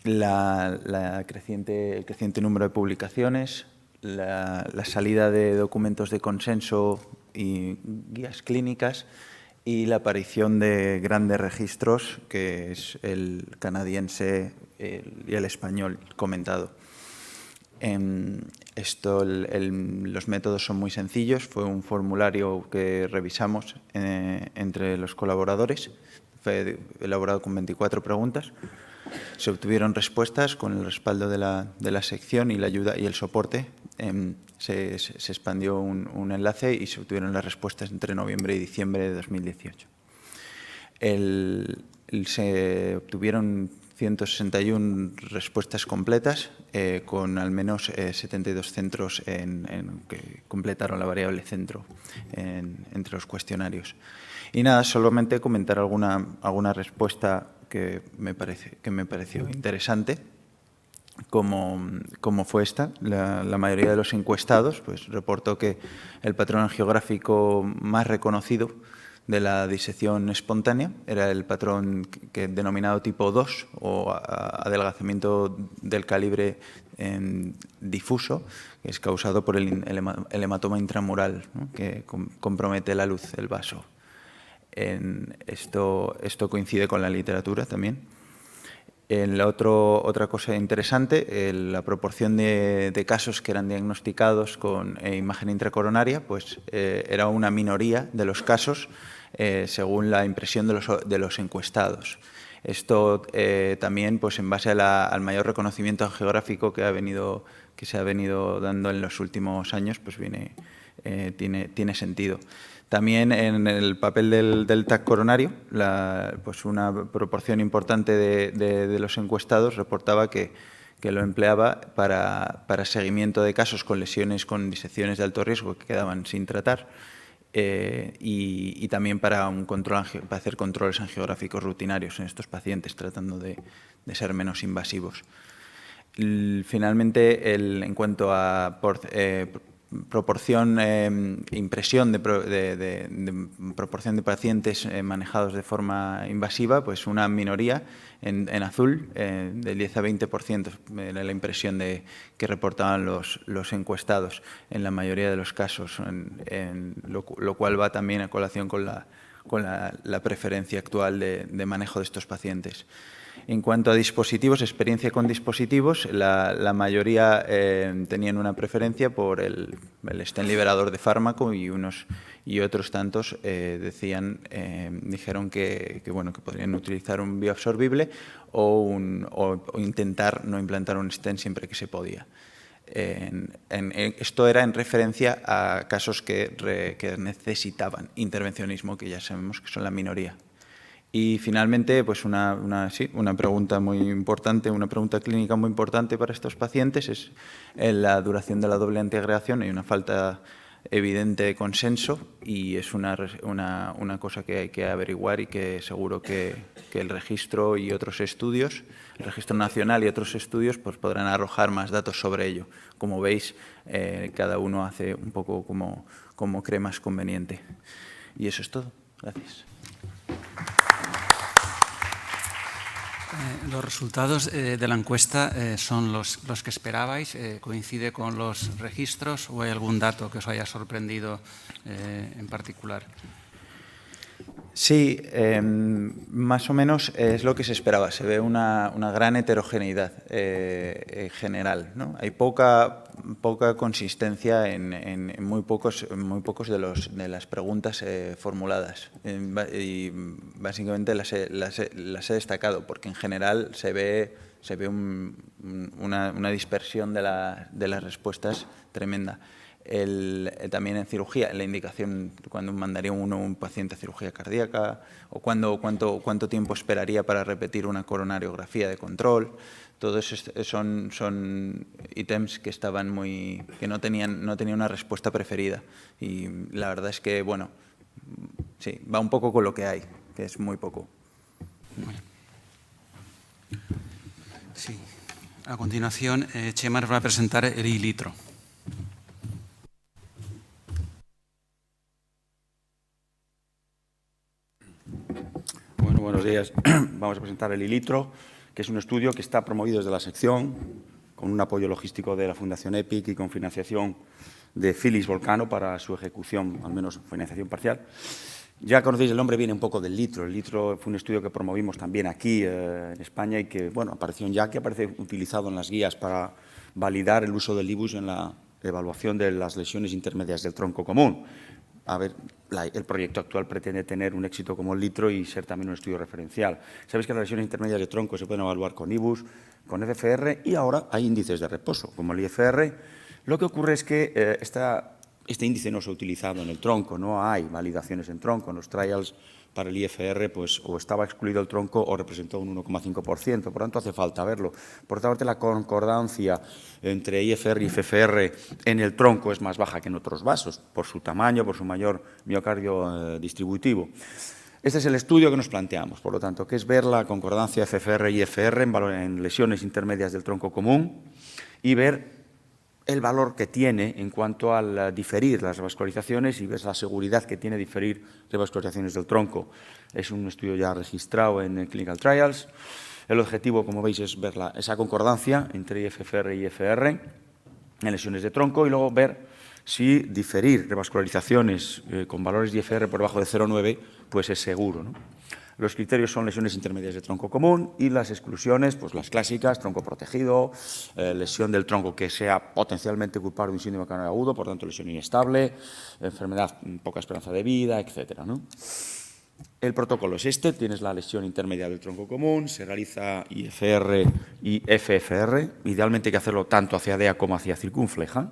el creciente número de publicaciones, la salida de documentos de consenso y guías clínicas, y la aparición de grandes registros, que es el canadiense y el español comentado. Los métodos son muy sencillos. Fue un formulario que revisamos entre los colaboradores. Fue elaborado con 24 preguntas. Se obtuvieron respuestas con el respaldo de la sección y la ayuda y el soporte. Se expandió un enlace y se obtuvieron las respuestas entre noviembre y diciembre de 2018. Se obtuvieron 161 respuestas completas, con al menos 72 centros que completaron la variable centro entre los cuestionarios. Y nada, solamente comentar alguna respuesta que me pareció interesante. como fue esta. La mayoría de los encuestados pues, reportó que el patrón angiográfico más reconocido de la disección espontánea era el patrón denominado tipo 2 o adelgazamiento del calibre difuso, que es causado por el hematoma intramural, ¿no? Que compromete la luz del vaso. Esto coincide con la literatura también. Otra cosa interesante, la proporción de casos que eran diagnosticados con imagen intracoronaria, pues era una minoría de los casos según la impresión de los encuestados. Esto también, pues en base al mayor reconocimiento angiográfico que se ha venido dando en los últimos años, pues tiene sentido. También en el papel del TAC coronario, pues una proporción importante de los encuestados reportaba que lo empleaba para seguimiento de casos con lesiones con disecciones de alto riesgo que quedaban sin tratar y también para hacer controles angiográficos rutinarios en estos pacientes, tratando de ser menos invasivos. Finalmente, en cuanto a impresión de proporción de pacientes manejados de forma invasiva, pues una minoría en azul, del 10 a 20% era la impresión que reportaban los encuestados en la mayoría de los casos, lo cual va también a colación con la preferencia actual de manejo de estos pacientes. En cuanto a dispositivos, experiencia con dispositivos, la mayoría tenían una preferencia por el stent liberador de fármaco y otros tantos dijeron que podrían utilizar un bioabsorbible o intentar no implantar un stent siempre que se podía. Esto era en referencia a casos que necesitaban intervencionismo, que ya sabemos que son la minoría. Y finalmente, pues una pregunta muy importante, una pregunta clínica muy importante para estos pacientes es la duración de la doble antiagregación. Hay una falta evidente de consenso y es una cosa que hay que averiguar y que seguro que el registro y otros estudios, el registro nacional y otros estudios, pues podrán arrojar más datos sobre ello. Como veis, cada uno hace un poco como cree más conveniente. Y eso es todo. Gracias. Los resultados de la encuesta son los que esperabais. ¿Coincide con los registros o hay algún dato que os haya sorprendido en particular? Sí, más o menos es lo que se esperaba. Se ve una gran heterogeneidad general, ¿no? Hay poca consistencia en muy pocos de las preguntas formuladas. Y básicamente las he destacado porque en general se ve una dispersión de las respuestas tremenda. También en cirugía, la indicación cuando mandaría un paciente a cirugía cardíaca o cuánto tiempo esperaría para repetir una coronariografía de control. Todos son ítems que no tenían una respuesta preferida y la verdad es que, bueno, sí, va un poco con lo que hay, que es muy poco. Sí. A continuación, Chema va a presentar el ilitro. Bueno, buenos días. Vamos a presentar el ilitro, que es un estudio que está promovido desde la sección, con un apoyo logístico de la Fundación EPIC y con financiación de Philips Volcano para su ejecución, al menos financiación parcial. Ya conocéis el nombre, viene un poco del litro. El litro fue un estudio que promovimos también aquí en España y que, bueno, apareció en JACI, aparece utilizado en las guías para validar el uso del IBUS en la evaluación de las lesiones intermedias del tronco común. A ver, el proyecto actual pretende tener un éxito como el litro y ser también un estudio referencial. Sabéis que las lesiones intermedias de tronco se pueden evaluar con IBUS, con FFR y ahora hay índices de reposo, como el IFR. Lo que ocurre es que este índice no se ha utilizado en el tronco, no hay validaciones en tronco. En los trials para el IFR pues, o estaba excluido el tronco o representó un 1,5%, por tanto hace falta verlo. Por otra parte, la concordancia entre IFR y FFR en el tronco es más baja que en otros vasos, por su tamaño, por su mayor miocardio distributivo. Este es el estudio que nos planteamos, por lo tanto, que es ver la concordancia FFR y IFR en lesiones intermedias del tronco común y ver el valor que tiene en cuanto al diferir las revascularizaciones y ver la seguridad que tiene diferir revascularizaciones del tronco. Es un estudio ya registrado en Clinical Trials. El objetivo, como veis, es ver esa concordancia entre IFFR y IFR en lesiones de tronco y luego ver si diferir revascularizaciones con valores de IFR por debajo de 0,9 pues es seguro, ¿no? Los criterios son lesiones intermedias de tronco común y las exclusiones, pues las clásicas, tronco protegido, lesión del tronco que sea potencialmente culpable de un síndrome coronario agudo, por tanto lesión inestable, enfermedad, poca esperanza de vida, etcétera, ¿no? El protocolo es este, tienes la lesión intermedia del tronco común, se realiza IFR y FFR, idealmente hay que hacerlo tanto hacia DEA como hacia circunfleja.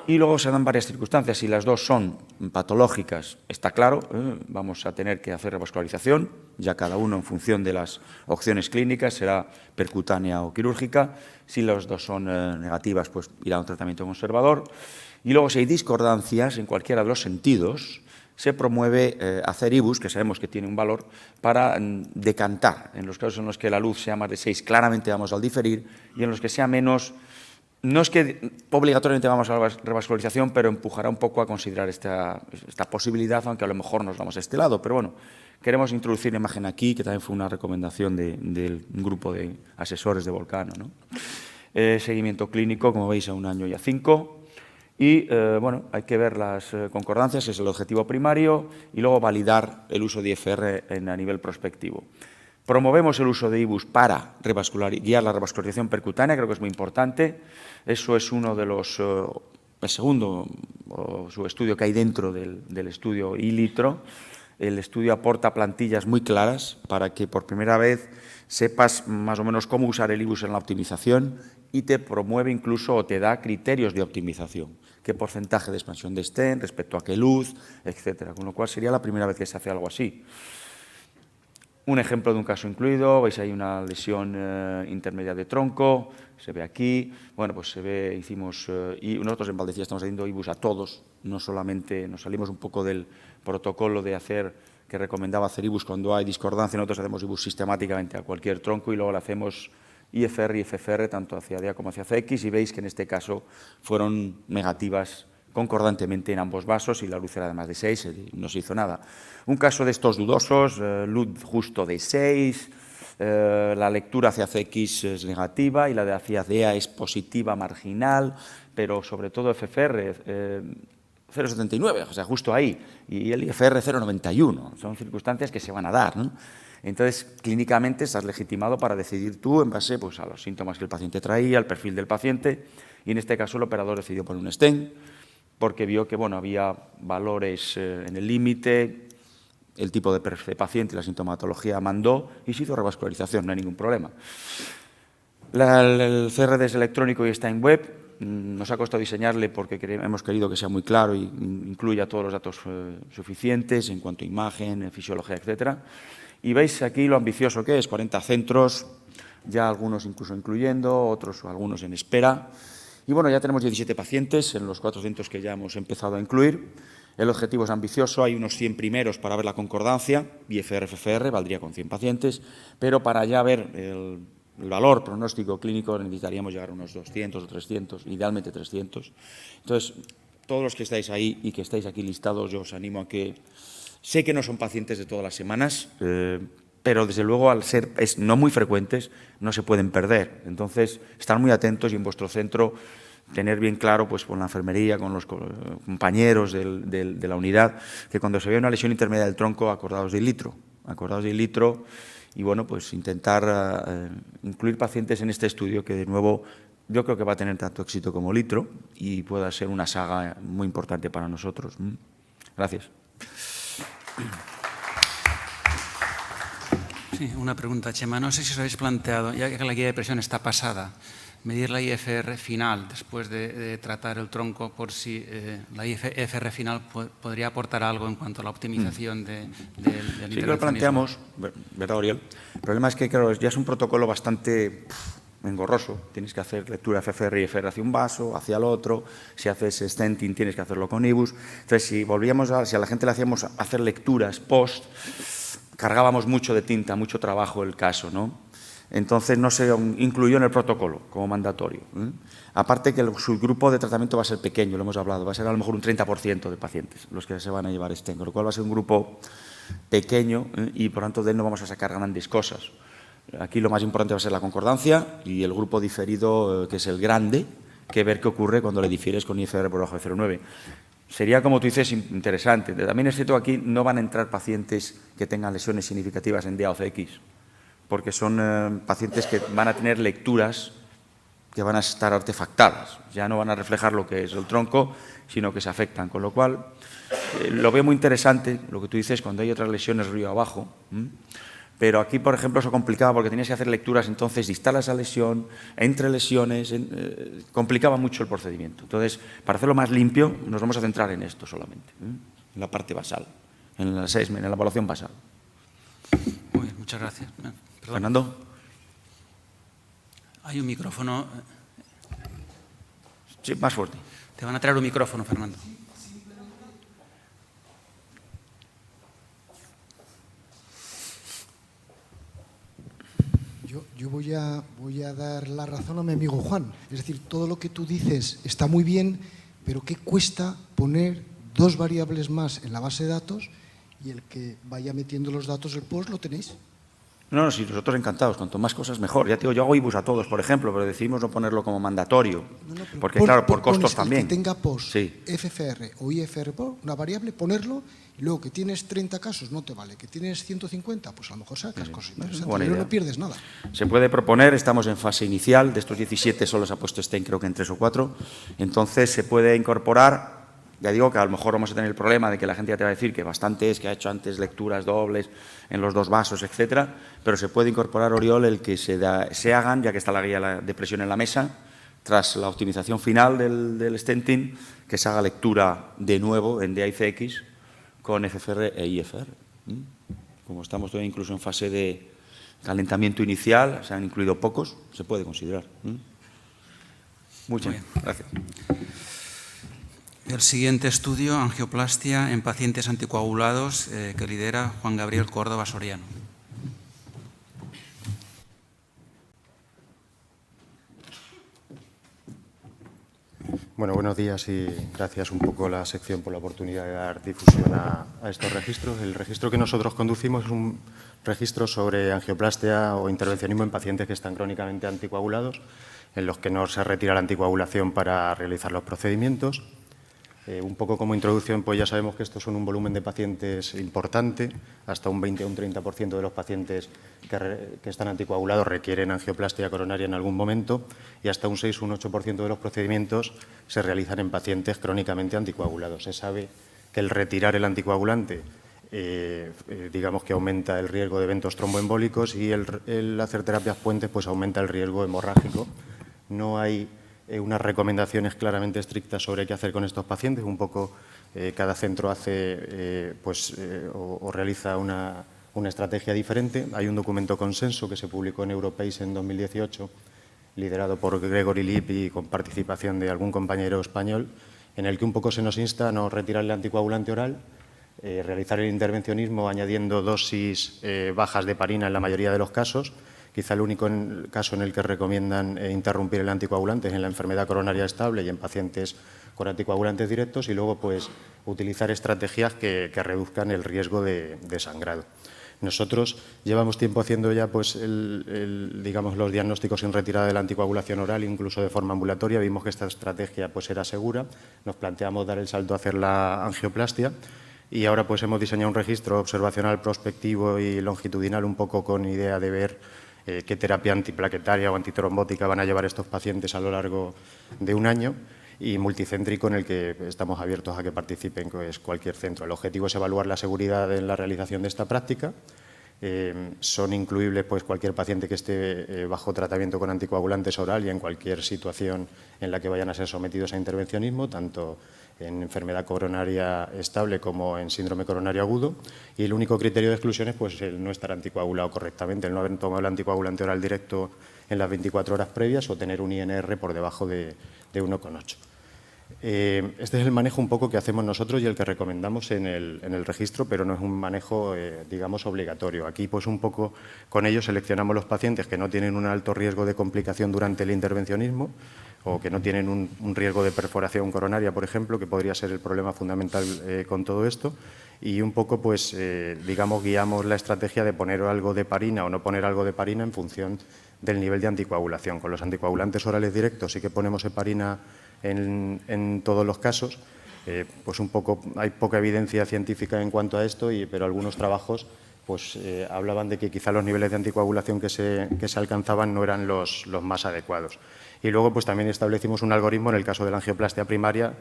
Y luego se dan varias circunstancias, si las dos son patológicas, está claro, vamos a tener que hacer revascularización, ya cada uno en función de las opciones clínicas, será percutánea o quirúrgica, si las dos son negativas, pues irá a un tratamiento conservador. Y luego si hay discordancias en cualquiera de los sentidos, se promueve hacer IBUS, que sabemos que tiene un valor, para decantar. En los casos en los que la luz sea más de 6, claramente vamos al diferir, y en los que sea menos, no es que obligatoriamente vamos a la revascularización, pero empujará un poco a considerar esta posibilidad, aunque a lo mejor nos vamos a este lado. Pero bueno, queremos introducir la imagen aquí, que también fue una recomendación del grupo de asesores de Volcano, ¿no? Seguimiento clínico, como veis, a 1 año y a 5. Y, bueno, hay que ver las concordancias, es el objetivo primario, y luego validar el uso de IFR a nivel prospectivo. Promovemos el uso de IBUS para guiar la revascularización percutánea, creo que es muy importante. Eso es uno de los, el segundo subestudio que hay dentro del estudio ILITRO. El estudio aporta plantillas muy claras para que por primera vez sepas más o menos cómo usar el IBUS en la optimización y te promueve incluso o te da criterios de optimización. Qué porcentaje de expansión de stent respecto a qué luz, etcétera. Con lo cual sería la primera vez que se hace algo así. Un ejemplo de un caso incluido, veis ahí una lesión intermedia de tronco, se ve aquí, bueno, pues se ve, hicimos, y nosotros en Valdecilla estamos haciendo IBUS a todos, no solamente, nos salimos un poco del protocolo de hacer, que recomendaba hacer IBUS cuando hay discordancia, nosotros hacemos IBUS sistemáticamente a cualquier tronco y luego le hacemos IFR y FFR tanto hacia DEA como hacia CX y veis que en este caso fueron negativas concordantemente en ambos vasos y la luz era de más de 6, no se hizo nada. Un caso de estos dudosos, luz justo de 6, la lectura hacia CX es negativa y la de hacia DEA es positiva marginal, pero sobre todo FFR 0,79, o sea, justo ahí, y el IFR 0,91, son circunstancias que se van a dar, ¿no? Entonces, clínicamente estás legitimado para decidir tú en base pues, a los síntomas que el paciente traía, al perfil del paciente, y en este caso el operador decidió poner un stent, porque vio que bueno, había valores en el límite, el tipo de paciente y la sintomatología mandó y se hizo revascularización, no hay ningún problema. El CRD es electrónico y está en web, nos ha costado diseñarle porque hemos querido que sea muy claro y incluya todos los datos suficientes en cuanto a imagen, fisiología, etcétera. Y veis aquí lo ambicioso que es, 40 centros, ya algunos incluso incluyendo, otros o algunos en espera. Y bueno, ya tenemos 17 pacientes en los 4 centros que ya hemos empezado a incluir. El objetivo es ambicioso, hay unos 100 primeros para ver la concordancia, IFR-FFR, valdría con 100 pacientes, pero para ya ver el valor pronóstico clínico necesitaríamos llegar a unos 200 o 300, idealmente 300. Entonces, todos los que estáis ahí y que estáis aquí listados, yo os animo a que... Sé que no son pacientes de todas las semanas, pero desde luego al ser no muy frecuentes no se pueden perder. Entonces, estar muy atentos y en vuestro centro tener bien claro pues, con la enfermería, con los compañeros de la unidad, que cuando se ve una lesión intermedia del tronco, acordaos de ILITRO y bueno, pues intentar incluir pacientes en este estudio que de nuevo yo creo que va a tener tanto éxito como LITRO y pueda ser una saga muy importante para nosotros. Gracias. Sí, una pregunta, Chema. No sé si os habéis planteado, ya que la guía de presión está pasada, medir la IFR final después de tratar el tronco por si la IFR final podría aportar algo en cuanto a la optimización del intervencionismo. Sí, lo planteamos, ¿verdad, Oriol? El problema es que, claro, ya es un protocolo bastante engorroso. Tienes que hacer lectura FFR y IFR hacia un vaso, hacia el otro. Si haces stenting tienes que hacerlo con IBUS. Entonces, si a la gente le hacíamos hacer lecturas post, cargábamos mucho de tinta, mucho trabajo el caso, ¿no? Entonces, no se incluyó en el protocolo como mandatorio. Aparte que el subgrupo de tratamiento va a ser pequeño, lo hemos hablado, va a ser a lo mejor un 30% de pacientes los que se van a llevar stent, con lo cual va a ser un grupo pequeño y por tanto de él no vamos a sacar grandes cosas. Aquí lo más importante va a ser la concordancia y el grupo diferido, que es el grande, que ver qué ocurre cuando le difieres con IFR por debajo de 0,9. Sería, como tú dices, interesante. También es cierto que aquí no van a entrar pacientes que tengan lesiones significativas en DA o CX, porque son pacientes que van a tener lecturas que van a estar artefactadas. Ya no van a reflejar lo que es el tronco, sino que se afectan. Con lo cual, lo veo muy interesante, lo que tú dices, cuando hay otras lesiones río abajo. Pero aquí, por ejemplo, eso complicaba porque tenías que hacer lecturas entonces distal a esa lesión, entre lesiones, complicaba mucho el procedimiento. Entonces, para hacerlo más limpio, nos vamos a centrar en esto solamente, en la parte basal, en el assessment, en la evaluación basal. Muy bien, muchas gracias. Perdón. Fernando. Hay un micrófono. Sí, más fuerte. Te van a traer un micrófono, Fernando. Yo voy a dar la razón a mi amigo Juan. Es decir, todo lo que tú dices está muy bien, pero ¿qué cuesta poner 2 variables más en la base de datos y el que vaya metiendo los datos el post lo tenéis? No, sí, nosotros encantados, cuanto más cosas mejor. Ya te digo, yo hago IBUS a todos, por ejemplo, pero decidimos no ponerlo como mandatorio, porque claro, por costos también. Que tenga post, sí. FFR o IFR, una variable, ponerlo, y luego que tienes 30 casos, no te vale. Que tienes 150, pues a lo mejor sacas cosas interesantes, pero no pierdes nada. Se puede proponer, estamos en fase inicial, de estos 17 solo se ha puesto stent, creo que en 3 o 4, entonces se puede incorporar. Ya digo que a lo mejor vamos a tener el problema de que la gente ya te va a decir que bastante es, que ha hecho antes lecturas dobles en los 2 vasos, etcétera, pero se puede incorporar, Oriol, el que se hagan, ya que está la guía de presión en la mesa, tras la optimización final del stenting, que se haga lectura de nuevo en DA y CX con FFR e IFR. Como estamos todavía incluso en fase de calentamiento inicial, se han incluido pocos, se puede considerar. Muy bien, gracias. El siguiente estudio, angioplastia en pacientes anticoagulados, que lidera Juan Gabriel Córdoba Soriano. Bueno, buenos días y gracias un poco a la sección por la oportunidad de dar difusión a estos registros. El registro que nosotros conducimos es un registro sobre angioplastia o intervencionismo en pacientes que están crónicamente anticoagulados, en los que no se retira la anticoagulación para realizar los procedimientos. Un poco como introducción, pues ya sabemos que estos son un volumen de pacientes importante, hasta un 20 o un 30% de los pacientes que están anticoagulados requieren angioplastia coronaria en algún momento y hasta un 6 o un 8% de los procedimientos se realizan en pacientes crónicamente anticoagulados. Se sabe que el retirar el anticoagulante digamos que aumenta el riesgo de eventos tromboembólicos y el hacer terapias puentes pues aumenta el riesgo hemorrágico. No hay unas recomendaciones claramente estrictas sobre qué hacer con estos pacientes. Un poco cada centro hace o realiza una estrategia diferente. Hay un documento consenso que se publicó en Europace en 2018, liderado por Gregory Lip y con participación de algún compañero español, en el que un poco se nos insta a no retirar el anticoagulante oral, realizar el intervencionismo añadiendo dosis bajas de heparina en la mayoría de los casos. Quizá el único caso en el que recomiendan interrumpir el anticoagulante es en la enfermedad coronaria estable y en pacientes con anticoagulantes directos y luego pues utilizar estrategias que reduzcan el riesgo de sangrado. Nosotros llevamos tiempo haciendo ya pues digamos los diagnósticos sin retirada de la anticoagulación oral, incluso de forma ambulatoria. Vimos que esta estrategia pues era segura, nos planteamos dar el salto a hacer la angioplastia. Y ahora pues hemos diseñado un registro observacional prospectivo y longitudinal un poco con idea de ver qué terapia antiplaquetaria o antitrombótica van a llevar estos pacientes a lo largo de un año y multicéntrico en el que estamos abiertos a que participen pues, cualquier centro. El objetivo es evaluar la seguridad en la realización de esta práctica Son incluibles pues, cualquier paciente que esté bajo tratamiento con anticoagulantes oral y en cualquier situación en la que vayan a ser sometidos a intervencionismo, tanto en enfermedad coronaria estable como en síndrome coronario agudo. Y el único criterio de exclusión es pues, el no estar anticoagulado correctamente, el no haber tomado el anticoagulante oral directo en las 24 horas previas o tener un INR por debajo de 1,8. Este es el manejo un poco que hacemos nosotros y el que recomendamos en el registro, pero no es un manejo, digamos, obligatorio. Aquí, pues un poco con ello seleccionamos los pacientes que no tienen un alto riesgo de complicación durante el intervencionismo o que no tienen un riesgo de perforación coronaria, por ejemplo, que podría ser el problema fundamental con todo esto. Y un poco, pues, digamos, guiamos la estrategia de poner algo de heparina o no poner algo de heparina en función del nivel de anticoagulación. Con los anticoagulantes orales directos sí que ponemos heparina en todos los casos, pues un poco hay poca evidencia científica en cuanto a esto, pero algunos trabajos pues, hablaban de que quizá los niveles de anticoagulación que se alcanzaban no eran los más adecuados. Y luego pues, también establecimos un algoritmo en el caso de la angioplastia primaria,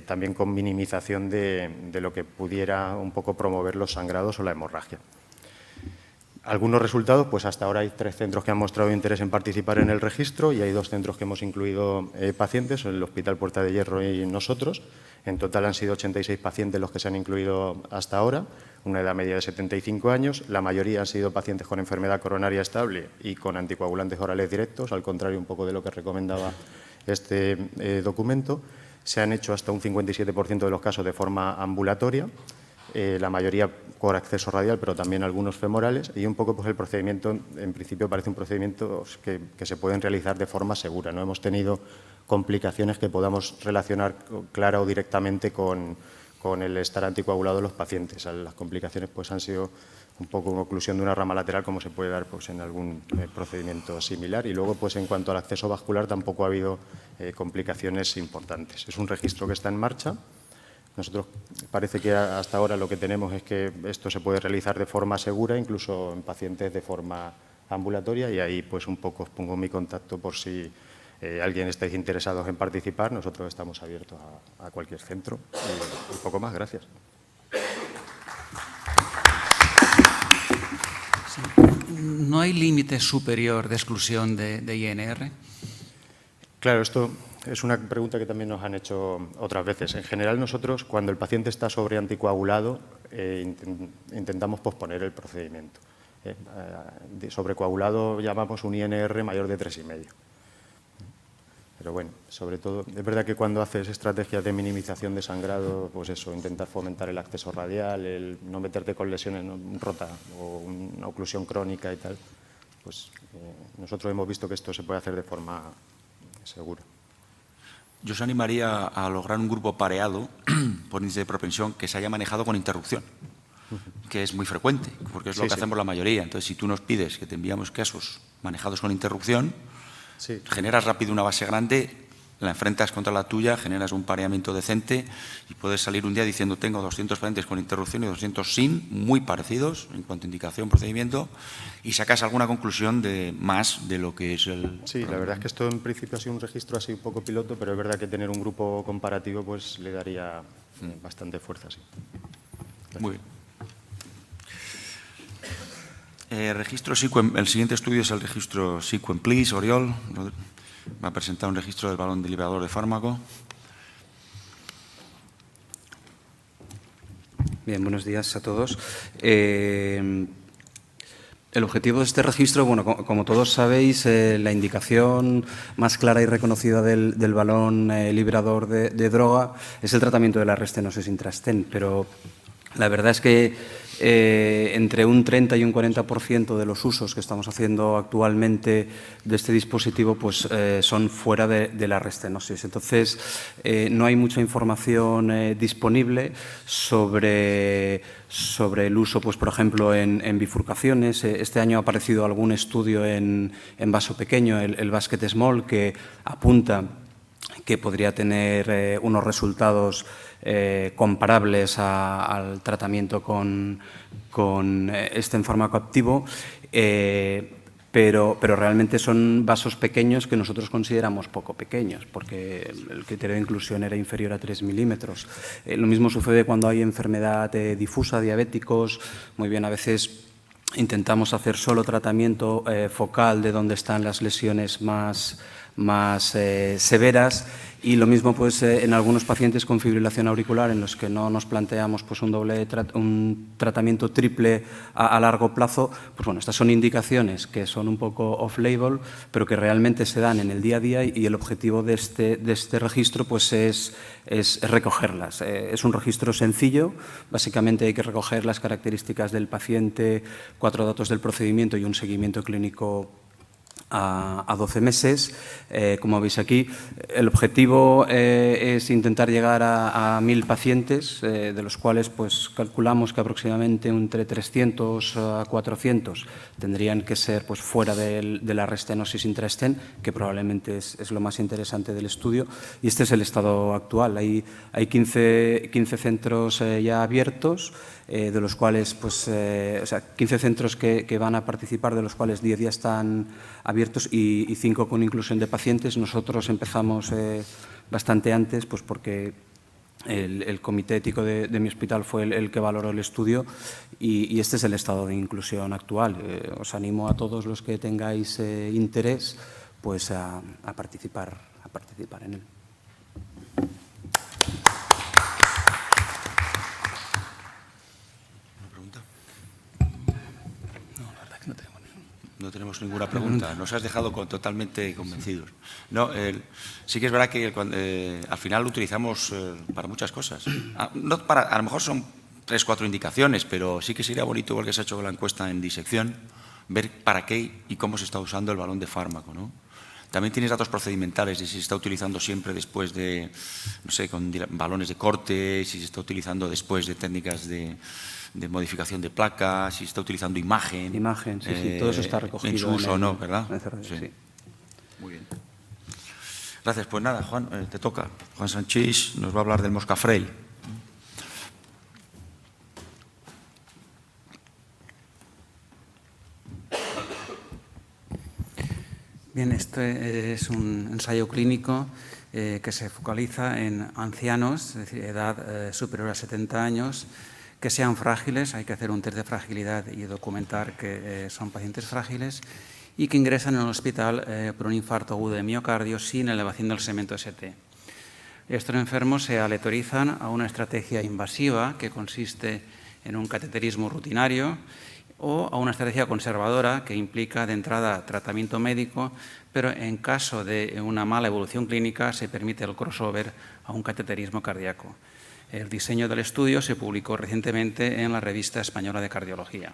también con minimización de lo que pudiera un poco promover los sangrados o la hemorragia. Algunos resultados, pues hasta ahora hay 3 centros que han mostrado interés en participar en el registro y hay 2 centros que hemos incluido pacientes, el Hospital Puerta de Hierro y nosotros. En total han sido 86 pacientes los que se han incluido hasta ahora, una edad media de 75 años. La mayoría han sido pacientes con enfermedad coronaria estable y con anticoagulantes orales directos, al contrario un poco de lo que recomendaba este documento. Se han hecho hasta un 57% de los casos de forma ambulatoria. La mayoría por acceso radial, pero también algunos femorales, y un poco pues, el procedimiento, en principio parece un procedimiento que se pueden realizar de forma segura. No hemos tenido complicaciones que podamos relacionar clara o directamente con el estar anticoagulado de los pacientes. Las complicaciones pues, han sido un poco una oclusión de una rama lateral, como se puede dar pues, en algún procedimiento similar. Y luego, pues, en cuanto al acceso vascular, tampoco ha habido complicaciones importantes. Es un registro que está en marcha. Nosotros parece que hasta ahora lo que tenemos es que esto se puede realizar de forma segura, incluso en pacientes de forma ambulatoria, y ahí pues un poco os pongo mi contacto por si alguien estáis interesados en participar. Nosotros estamos abiertos a cualquier centro y poco más. Gracias. Sí. ¿No hay límite superior de exclusión de INR? Claro, esto es una pregunta que también nos han hecho otras veces. En general, nosotros, cuando el paciente está sobre anticoagulado, intentamos posponer el procedimiento. Sobrecoagulado llamamos un INR mayor de 3,5. Pero bueno, sobre todo, es verdad que cuando haces estrategias de minimización de sangrado, pues eso, intentar fomentar el acceso radial, el no meterte con lesiones rotas o una oclusión crónica y tal, pues nosotros hemos visto que esto se puede hacer de forma segura. Yo os animaría a lograr un grupo pareado por índice de propensión que se haya manejado con interrupción, que es muy frecuente, porque es lo que hacemos la mayoría. Entonces, si tú nos pides que te enviamos casos manejados con interrupción, generas rápido una base grande, la enfrentas contra la tuya, generas un pareamiento decente y puedes salir un día diciendo tengo 200 pacientes con interrupción y 200 sin, muy parecidos en cuanto a indicación, procedimiento, y sacas alguna conclusión de más de lo que es el... Sí, la verdad es que esto en principio ha sido un registro así un poco piloto, pero es verdad que tener un grupo comparativo pues le daría bastante fuerza, sí. Gracias. Muy bien. Registro el siguiente estudio es el registro Sequen Please, Oriol. Va a presentar un registro del balón deliberador de fármaco. Bien, buenos días a todos. El objetivo de este registro, bueno, como todos sabéis, la indicación más clara y reconocida del balón liberador de droga es el tratamiento de la restenosis intrastent, pero la verdad es que entre un 30 y un 40% de los usos que estamos haciendo actualmente de este dispositivo pues, son fuera de la restenosis. Entonces, no hay mucha información disponible sobre el uso, pues, por ejemplo, en bifurcaciones. Este año ha aparecido algún estudio en vaso pequeño, el Basket Small, que apunta que podría tener unos resultados comparables al tratamiento con este fármaco activo, pero realmente son vasos pequeños que nosotros consideramos poco pequeños, porque el criterio de inclusión era inferior a 3 milímetros. Lo mismo sucede cuando hay enfermedad difusa, diabéticos. Muy bien, a veces intentamos hacer solo tratamiento focal de donde están las lesiones más severas, y lo mismo pues, en algunos pacientes con fibrilación auricular en los que no nos planteamos pues, un tratamiento triple a largo plazo. Pues bueno, estas son indicaciones que son un poco off-label, pero que realmente se dan en el día a día, y el objetivo de este registro pues, es recogerlas. Es un registro sencillo, básicamente hay que recoger las características del paciente, 4 datos del procedimiento y un seguimiento clínico a 12 meses. Como veis aquí, el objetivo es intentar llegar a 1000 pacientes, de los cuales pues, calculamos que aproximadamente entre 300 a 400 tendrían que ser pues, fuera de la restenosis intraestén, que probablemente es lo más interesante del estudio, y este es el estado actual. Hay 15 centros ya abiertos, de los cuales, pues, 15 centros que van a participar, de los cuales 10 ya están abiertos y 5 con inclusión de pacientes. Nosotros empezamos bastante antes, pues porque el comité ético de mi hospital fue el que valoró el estudio, y este es el estado de inclusión actual. Os animo a todos los que tengáis interés pues, a participar en él. No tenemos ninguna pregunta. Nos has dejado totalmente convencidos. No, sí que es verdad que al final lo utilizamos para muchas cosas. A lo mejor son 3 o 4 indicaciones, pero sí que sería bonito, igual que se ha hecho con la encuesta en disección, ver para qué y cómo se está usando el balón de fármaco, ¿no? También tienes datos procedimentales de si se está utilizando siempre después de, no sé, con balones de corte, si se está utilizando después de técnicas de modificación de placas, si se está utilizando imagen. Imagen, sí, todo eso está recogido. En su uso o no, ¿verdad? Sí. Muy bien. Gracias. Pues nada, Juan, te toca. Juan Sanchís nos va a hablar del Moscafrel. Bien, este es un ensayo clínico que se focaliza en ancianos, es decir, edad superior a 70 años, que sean frágiles. Hay que hacer un test de fragilidad y documentar que son pacientes frágiles, y que ingresan en el hospital por un infarto agudo de miocardio sin elevación del segmento ST. Estos enfermos se aleatorizan a una estrategia invasiva que consiste en un cateterismo rutinario, o a una estrategia conservadora que implica de entrada tratamiento médico, pero en caso de una mala evolución clínica se permite el crossover a un cateterismo cardíaco. El diseño del estudio se publicó recientemente en la Revista Española de Cardiología.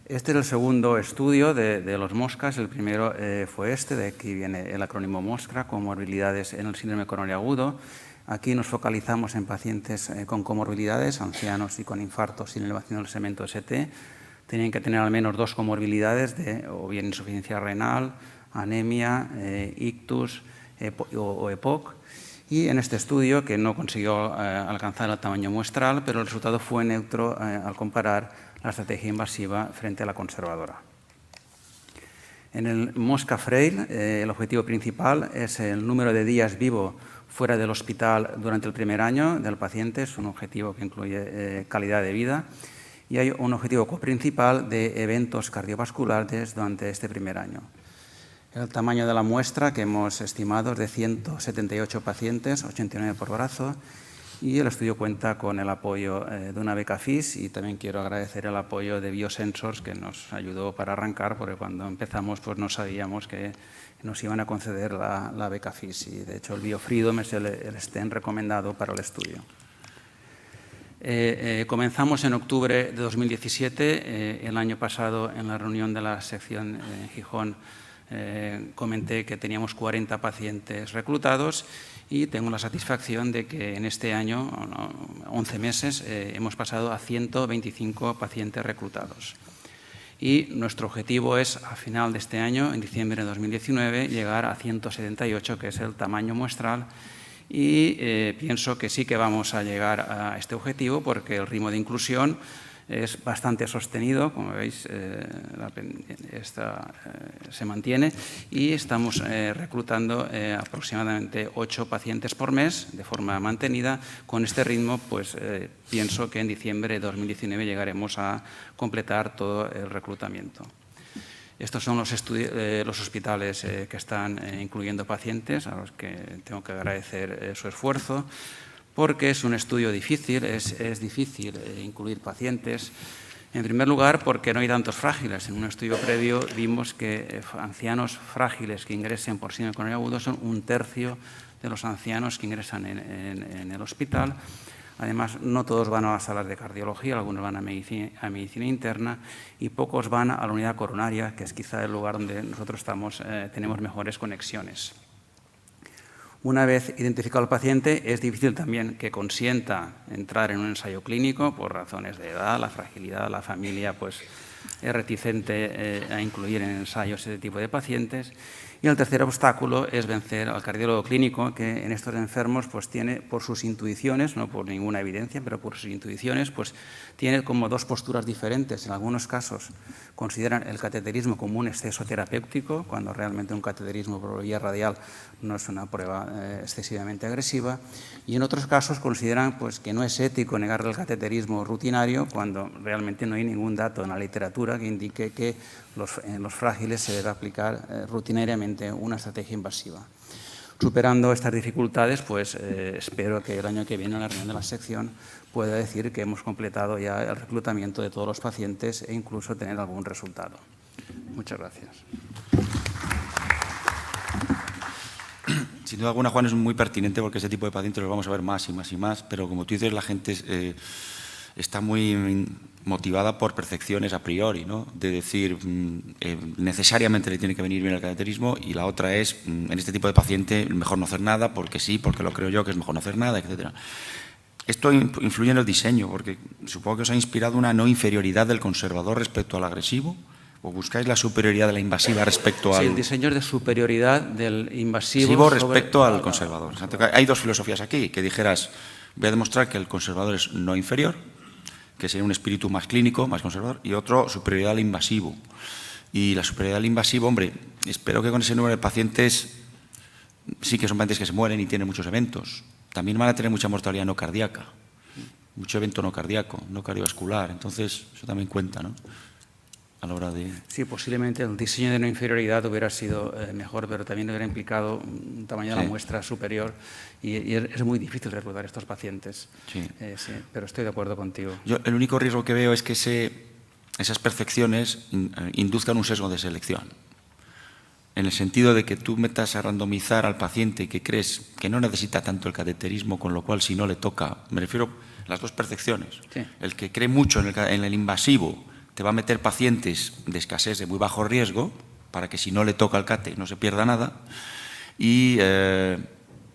Este es el segundo estudio de los MOSCAs. El primero fue este, de aquí viene el acrónimo MOSCA, comorbilidades en el síndrome coronario agudo. Aquí nos focalizamos en pacientes con comorbilidades, ancianos y con infartos sin elevación del segmento ST. Tenían que tener al menos 2 comorbilidades, o bien insuficiencia renal, anemia, ictus o EPOC. Y en este estudio, que no consiguió alcanzar el tamaño muestral, pero el resultado fue neutro al comparar la estrategia invasiva frente a la conservadora. En el Mosca-Frail, el objetivo principal es el número de días vivo fuera del hospital durante el primer año del paciente. Es un objetivo que incluye calidad de vida, y hay un objetivo coprincipal de eventos cardiovasculares durante este primer año. El tamaño de la muestra que hemos estimado es de 178 pacientes, 89 por brazo, y el estudio cuenta con el apoyo de una beca FIS, y también quiero agradecer el apoyo de Biosensors, que nos ayudó para arrancar, porque cuando empezamos pues no sabíamos que nos iban a conceder la beca FIS, y de hecho el Biofreedom es el stent recomendado para el estudio. Comenzamos en octubre de 2017. El año pasado, en la reunión de la sección en Gijón, comenté que teníamos 40 pacientes reclutados, y tengo la satisfacción de que en este año, 11 meses, hemos pasado a 125 pacientes reclutados. Y nuestro objetivo es, a final de este año, en diciembre de 2019, llegar a 178, que es el tamaño muestral, y pienso que sí que vamos a llegar a este objetivo, porque el ritmo de inclusión es bastante sostenido, como veis, se mantiene y estamos reclutando aproximadamente 8 pacientes por mes de forma mantenida. Con este ritmo, pues pienso que en diciembre de 2019 llegaremos a completar todo el reclutamiento. Estos son los hospitales que están incluyendo pacientes, a los que tengo que agradecer su esfuerzo, porque es un estudio difícil, es difícil incluir pacientes. En primer lugar, porque no hay tantos frágiles. En un estudio previo vimos que ancianos frágiles que ingresen por síndrome coronario agudo son 1/3 de los ancianos que ingresan en el hospital. Además, no todos van a las salas de cardiología, algunos van a medicina interna y pocos van a la unidad coronaria, que es quizá el lugar donde nosotros tenemos mejores conexiones. Una vez identificado el paciente, es difícil también que consienta entrar en un ensayo clínico por razones de edad, la fragilidad, la familia pues, es reticente a incluir en ensayos ese tipo de pacientes. Y el tercer obstáculo es vencer al cardiólogo clínico, que en estos enfermos pues, tiene, por sus intuiciones, no por ninguna evidencia, pero por sus intuiciones, pues, tiene como 2 posturas diferentes. En algunos casos consideran el cateterismo como un exceso terapéutico, cuando realmente un cateterismo por vía radial no es una prueba excesivamente agresiva. Y en otros casos consideran pues, que no es ético negarle el cateterismo rutinario, cuando realmente no hay ningún dato en la literatura que indique que en los frágiles se debe aplicar rutinariamente una estrategia invasiva. Superando estas dificultades, pues espero que el año que viene en la reunión de la sección pueda decir que hemos completado ya el reclutamiento de todos los pacientes e incluso tener algún resultado. Muchas gracias. Sin duda alguna, Juan, es muy pertinente porque ese tipo de pacientes los vamos a ver más y más y más, pero como tú dices, la gente está muy motivada por percepciones a priori, ¿no? De decir, necesariamente le tiene que venir bien el cateterismo, y la otra es, en este tipo de paciente, mejor no hacer nada, porque sí, porque lo creo yo que es mejor no hacer nada, etc. Esto influye en el diseño, porque supongo que os ha inspirado una no inferioridad del conservador respecto al agresivo, o buscáis la superioridad de la invasiva respecto al... Sí, el diseño es de superioridad del invasivo respecto al conservador. Hay 2 filosofías aquí, que dijeras, voy a demostrar que el conservador es no inferior, que sería un espíritu más clínico, más conservador, y otro, superioridad al invasivo. Y la superioridad al invasivo, hombre, espero que con ese número de pacientes, sí que son pacientes que se mueren y tienen muchos eventos. También van a tener mucha mortalidad no cardíaca, mucho evento no cardíaco, no cardiovascular. Entonces, eso también cuenta, ¿no? A la hora de... Sí, posiblemente el diseño de no inferioridad hubiera sido mejor, pero también hubiera implicado un tamaño de la muestra superior y es muy difícil reclutar estos pacientes. Sí, pero estoy de acuerdo contigo. Yo el único riesgo que veo es que esas percepciones induzcan un sesgo de selección, en el sentido de que tú metas a randomizar al paciente que crees que no necesita tanto el cateterismo, con lo cual si no le toca, me refiero a las 2 percepciones, el que cree mucho en el invasivo te va a meter pacientes de escasez de muy bajo riesgo, para que si no le toca el cate no se pierda nada, y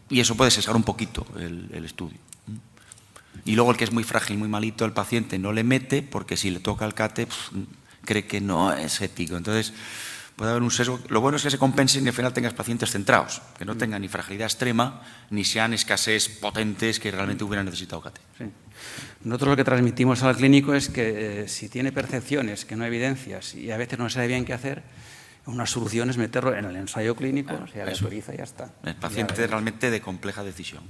eso puede sesgar un poquito el estudio. Y luego el que es muy frágil, muy malito, el paciente no le mete, porque si le toca el cate, cree que no es ético. Entonces, puede haber un sesgo. Lo bueno es que se compensen y al final tengas pacientes centrados, que no tengan ni fragilidad extrema, ni sean escasez potentes que realmente hubieran necesitado cate. Sí. Nosotros lo que transmitimos al clínico es que si tiene percepciones que no evidencias y a veces no sabe bien qué hacer, una solución es meterlo en el ensayo clínico, se aleatoriza y ya está. El paciente realmente de compleja decisión,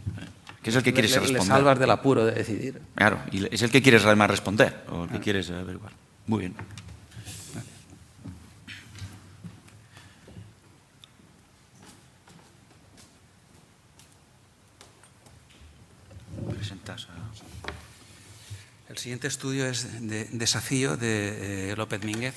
que es el que quieres responder. Le salvas del apuro de decidir. Claro, y es el que quieres además responder, o el que quieres averiguar. Muy bien. Presentas a... El siguiente estudio es de Desafío de López Mínguez.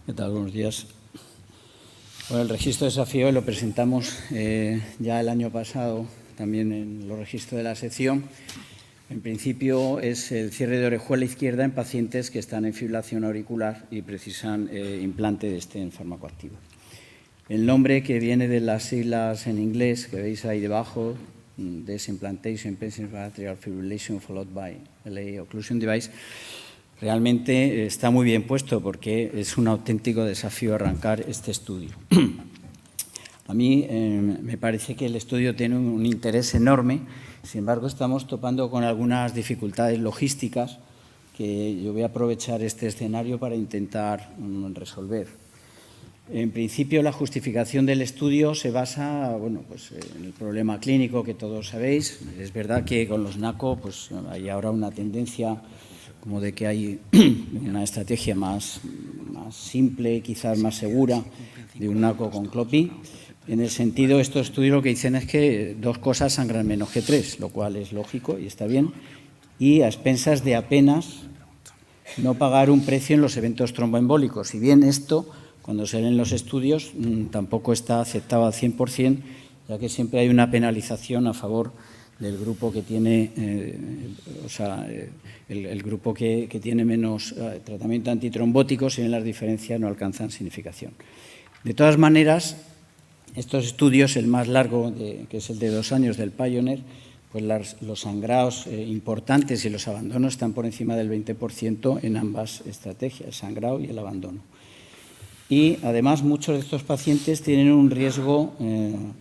¿Qué tal? Buenos días. Bueno, el registro de desafío lo presentamos ya el año pasado, también en los registros de la sección. En principio es el cierre de orejuela izquierda en pacientes que están en fibrilación auricular y precisan implante de este fármaco activo. El nombre, que viene de las siglas en inglés que veis ahí debajo, this implantation, patient atrial fibrillation followed by LA occlusion device, realmente está muy bien puesto porque es un auténtico desafío arrancar este estudio. A mí me parece que el estudio tiene un interés enorme, sin embargo estamos topando con algunas dificultades logísticas que yo voy a aprovechar este escenario para intentar resolver. En principio, la justificación del estudio se basa en el problema clínico que todos sabéis. Es verdad que con los NACO hay ahora una tendencia como de que hay una estrategia más simple, quizás más segura, de un NACO con CLOPI. En el sentido, estos estudios lo que dicen es que 2 cosas sangran menos que 3, lo cual es lógico y está bien, y a expensas de apenas no pagar un precio en los eventos tromboembólicos. Si bien esto, cuando se leen los estudios, tampoco está aceptado al 100%, ya que siempre hay una penalización a favor del grupo que tiene, el grupo que tiene menos tratamiento antitrombótico, si bien las diferencias no alcanzan significación. De todas maneras, estos estudios, el más largo, que es el de 2 años del Pioneer, pues los sangrados importantes y los abandonos están por encima del 20% en ambas estrategias, el sangrado y el abandono. Y además muchos de estos pacientes tienen un riesgo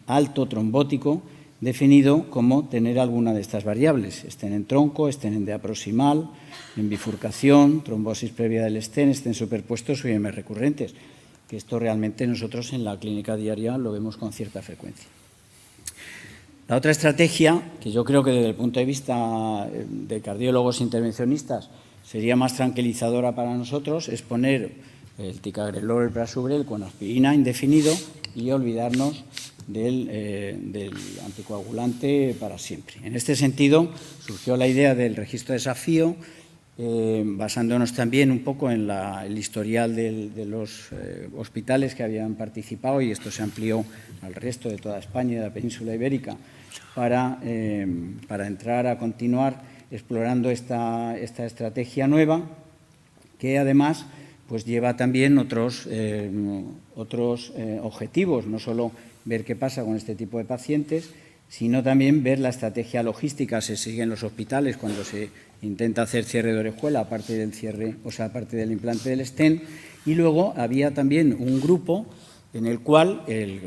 alto trombótico definido como tener alguna de estas variables, estén en tronco, estén en DEA proximal, en bifurcación, trombosis previa del estén, estén superpuestos o IM recurrentes, que esto realmente nosotros en la clínica diaria lo vemos con cierta frecuencia. La otra estrategia, que yo creo que desde el punto de vista de cardiólogos intervencionistas sería más tranquilizadora para nosotros, es poner el ticagrelor, el prasugrel con aspirina indefinido y olvidarnos del anticoagulante para siempre. En este sentido, surgió la idea del registro de desafío, basándonos también un poco en el historial de los hospitales que habían participado, y esto se amplió al resto de toda España y de la península ibérica, para entrar a continuar explorando esta estrategia nueva, que además pues lleva también otros objetivos, no solo ver qué pasa con este tipo de pacientes, sino también ver la estrategia logística se sigue en los hospitales cuando se intenta hacer cierre de orejuela, aparte del cierre, aparte del implante del stent. Y luego había también un grupo en el cual,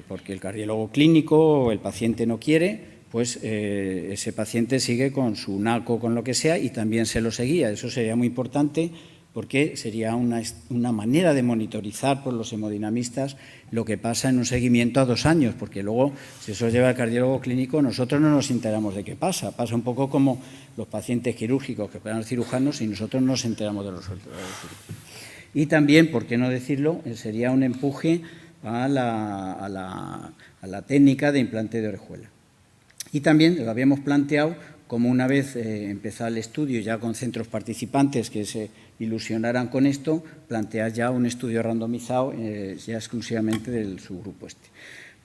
porque el cardiólogo clínico o el paciente no quiere, pues ese paciente sigue con su NACO, con lo que sea, y también se lo seguía. Eso sería muy importante, porque sería una manera de monitorizar por los hemodinamistas lo que pasa en un seguimiento a 2 años, porque luego, si eso lleva al cardiólogo clínico, nosotros no nos enteramos de qué pasa. Pasa un poco como los pacientes quirúrgicos que operan los cirujanos y nosotros no nos enteramos de los resultados. Y también, por qué no decirlo, sería un empuje a la técnica de implante de orejuela. Y también lo habíamos planteado como una vez empezado el estudio, ya con centros participantes que se ilusionaran con esto, plantear ya un estudio randomizado ya exclusivamente del subgrupo este.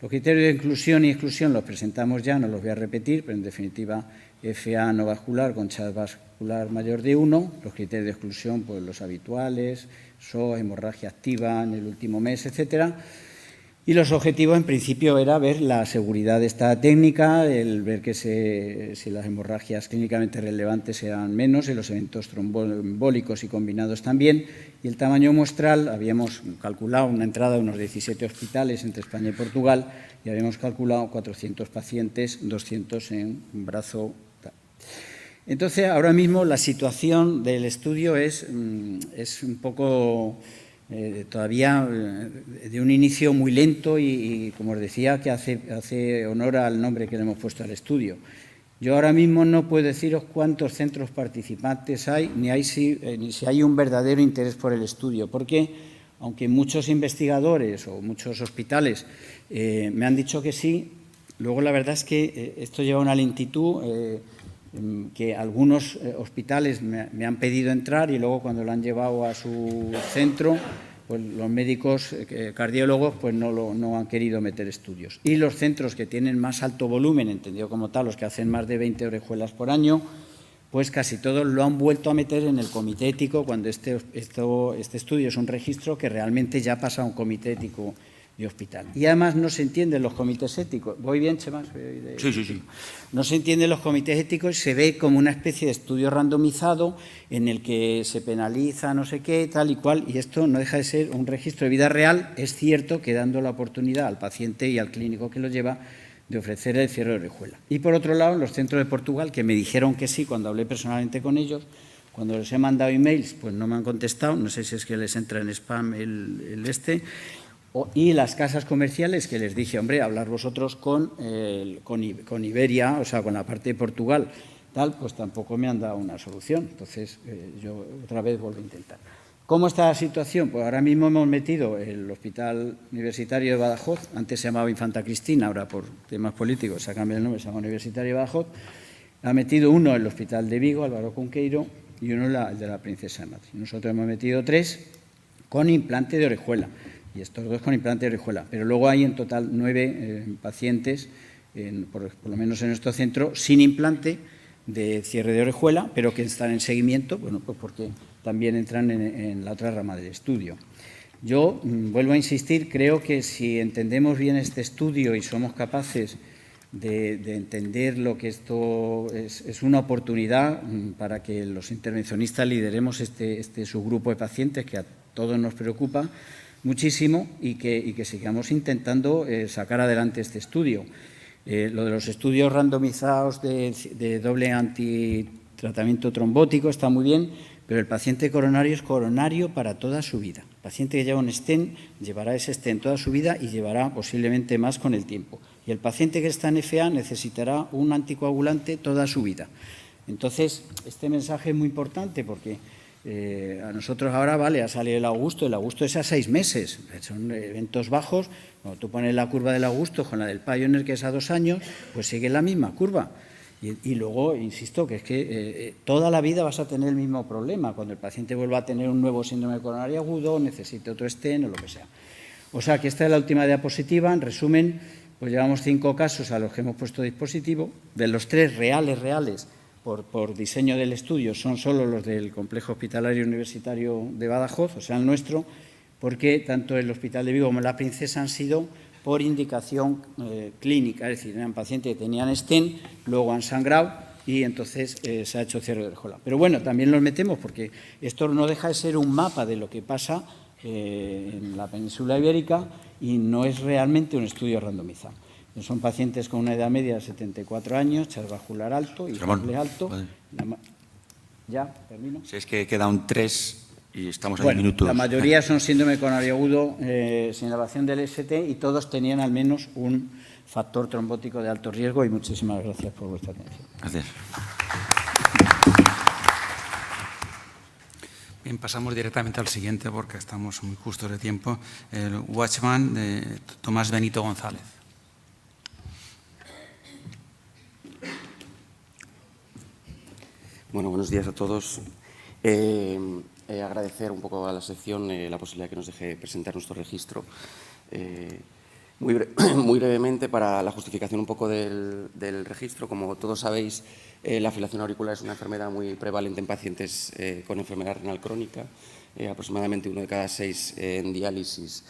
Los criterios de inclusión y exclusión los presentamos ya, no los voy a repetir, pero en definitiva FA no vascular con chat vascular mayor de 1, los criterios de exclusión pues los habituales, SOA, hemorragia activa en el último mes, etcétera. Y los objetivos, en principio, era ver la seguridad de esta técnica, el ver que si las hemorragias clínicamente relevantes sean menos y los eventos tromboembólicos y combinados también. Y el tamaño muestral, habíamos calculado una entrada de unos 17 hospitales entre España y Portugal y habíamos calculado 400 pacientes, 200 en brazo. Entonces, ahora mismo la situación del estudio es un poco... todavía de un inicio muy lento y, como os decía, que hace honor al nombre que le hemos puesto al estudio. Yo ahora mismo no puedo deciros cuántos centros participantes hay, ni si hay un verdadero interés por el estudio, porque aunque muchos investigadores o muchos hospitales me han dicho que sí, luego la verdad es que esto lleva una lentitud que algunos hospitales me han pedido entrar y luego cuando lo han llevado a su centro, pues los médicos cardiólogos pues no han querido meter estudios. Y los centros que tienen más alto volumen, entendido como tal, los que hacen más de 20 orejuelas por año, pues casi todos lo han vuelto a meter en el comité ético cuando este estudio es un registro que realmente ya pasa a un comité ético hospital. Y además no se entienden los comités éticos. ¿Voy bien, Chema? Sí. No se entienden los comités éticos, se ve como una especie de estudio randomizado en el que se penaliza no sé qué, tal y cual, y esto no deja de ser un registro de vida real. Es cierto que dando la oportunidad al paciente y al clínico que lo lleva de ofrecer el cierre de orejuela. Y por otro lado, los centros de Portugal, que me dijeron que sí cuando hablé personalmente con ellos, cuando les he mandado emails, pues no me han contestado, no sé si es que les entra en spam y las casas comerciales que les dije, hombre, hablar vosotros con Iberia, o sea, con la parte de Portugal, tal, pues tampoco me han dado una solución. Entonces, yo otra vez vuelvo a intentar. ¿Cómo está la situación? Pues ahora mismo hemos metido el Hospital Universitario de Badajoz, antes se llamaba Infanta Cristina, ahora por temas políticos se ha cambiado el nombre, se llama Universitario de Badajoz. Ha metido uno el Hospital de Vigo, Álvaro Cunqueiro, y uno el de la Princesa de Madrid. Nosotros hemos metido 3 con implante de orejuela, y estos 2 con implante de orejuela, pero luego hay en total 9 pacientes, por lo menos en nuestro centro, sin implante de cierre de orejuela, pero que están en seguimiento, bueno, pues porque también entran en la otra rama del estudio. Yo vuelvo a insistir, creo que si entendemos bien este estudio y somos capaces de entender lo que esto es una oportunidad para que los intervencionistas lideremos este subgrupo de pacientes que a todos nos preocupa muchísimo y que sigamos intentando sacar adelante este estudio. Lo de los estudios randomizados de doble antitratamiento trombótico está muy bien, pero el paciente coronario es coronario para toda su vida. El paciente que lleva un stent llevará ese stent toda su vida y llevará posiblemente más con el tiempo. Y el paciente que está en FA necesitará un anticoagulante toda su vida. Entonces, este mensaje es muy importante porque a nosotros ahora, vale, ha salido el Augusto es a 6 meses, son eventos bajos. Cuando tú pones la curva del Augusto con la del Pioneer, que es a 2 años, pues sigue la misma curva. Y luego, insisto, que es que toda la vida vas a tener el mismo problema. Cuando el paciente vuelva a tener un nuevo síndrome coronario agudo, necesite otro stent o lo que sea. O sea, que esta es la última diapositiva. En resumen, pues llevamos 5 casos a los que hemos puesto dispositivo. De los 3 reales, por diseño del estudio, son solo los del Complejo Hospitalario Universitario de Badajoz, o sea, el nuestro, porque tanto el Hospital de Vigo como la Princesa han sido por indicación clínica, es decir, eran pacientes que tenían stent, luego han sangrado y entonces se ha hecho cierre de orejuela. Pero bueno, también los metemos porque esto no deja de ser un mapa de lo que pasa en la península ibérica y no es realmente un estudio randomizado. Son pacientes con una edad media de 74 años, chas vascular alto y doble alto. Vale. ¿Ya? ¿Termino? Si es que queda un 3 y estamos a 10 Bueno, minutos. la mayoría son síndrome coronario agudo sin elevación del ST y todos tenían al menos un factor trombótico de alto riesgo y muchísimas gracias por vuestra atención. Gracias. Bien, pasamos directamente al siguiente porque estamos muy justos de tiempo. El Watchman de Tomás Benito González. Bueno, buenos días a todos. Agradecer un poco a la sección la posibilidad que nos deje presentar nuestro registro. Muy brevemente, para la justificación un poco del registro, como todos sabéis, la filación auricular es una enfermedad muy prevalente en pacientes con enfermedad renal crónica. Aproximadamente 1 de cada 6 en diálisis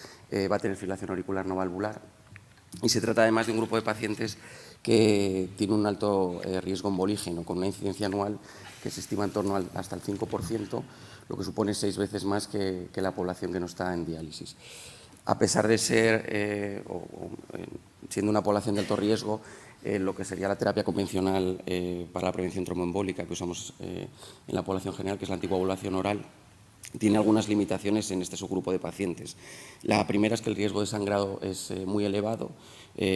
va a tener filación auricular no valvular. Y se trata además de un grupo de pacientes que tiene un alto riesgo embolígeno, con una incidencia anual que se estima en torno hasta el 5%, lo que supone 6 veces más que la población que no está en diálisis. A pesar de ser, siendo una población de alto riesgo, lo que sería la terapia convencional para la prevención tromboembólica que usamos en la población general, que es la anticoagulación oral, tiene algunas limitaciones en este subgrupo de pacientes. La primera es que el riesgo de sangrado es muy elevado,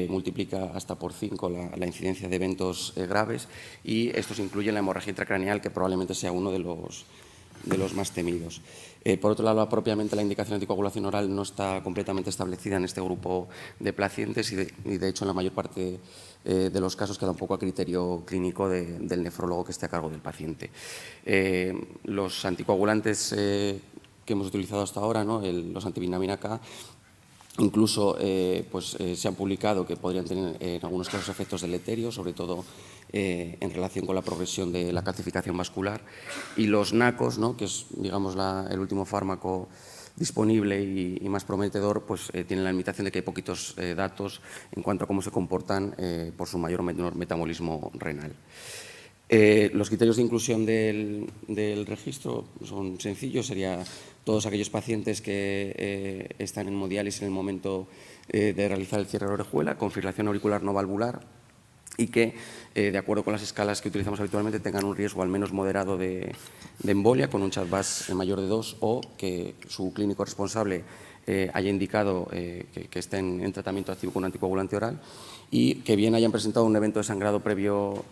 multiplica hasta por 5 la incidencia de eventos graves, y estos incluyen la hemorragia intracraneal, que probablemente sea uno de los más temidos. Por otro lado, propiamente la indicación de anticoagulación oral no está completamente establecida en este grupo de pacientes y de hecho en la mayor parte de los casos queda un poco a criterio clínico del nefrólogo que esté a cargo del paciente. Los anticoagulantes que hemos utilizado hasta ahora, ¿no? Los antivitamina K, incluso se han publicado que podrían tener en algunos casos efectos deleterios, sobre todo en relación con la progresión de la calcificación vascular. Y los NACOS, ¿no? Que es, digamos, el último fármaco disponible y más prometedor, pues tiene la limitación de que hay poquitos datos en cuanto a cómo se comportan por su mayor o menor metabolismo renal. Los criterios de inclusión del registro son sencillos, sería todos aquellos pacientes que están en hemodiálisis en el momento de realizar el cierre de orejuela, con fibrilación auricular no valvular y que, de acuerdo con las escalas que utilizamos habitualmente, tengan un riesgo al menos moderado de embolia, con un CHA2-VAS mayor de 2 o que su clínico responsable haya indicado que estén en tratamiento activo con un anticoagulante oral y que bien hayan presentado un evento de sangrado previo,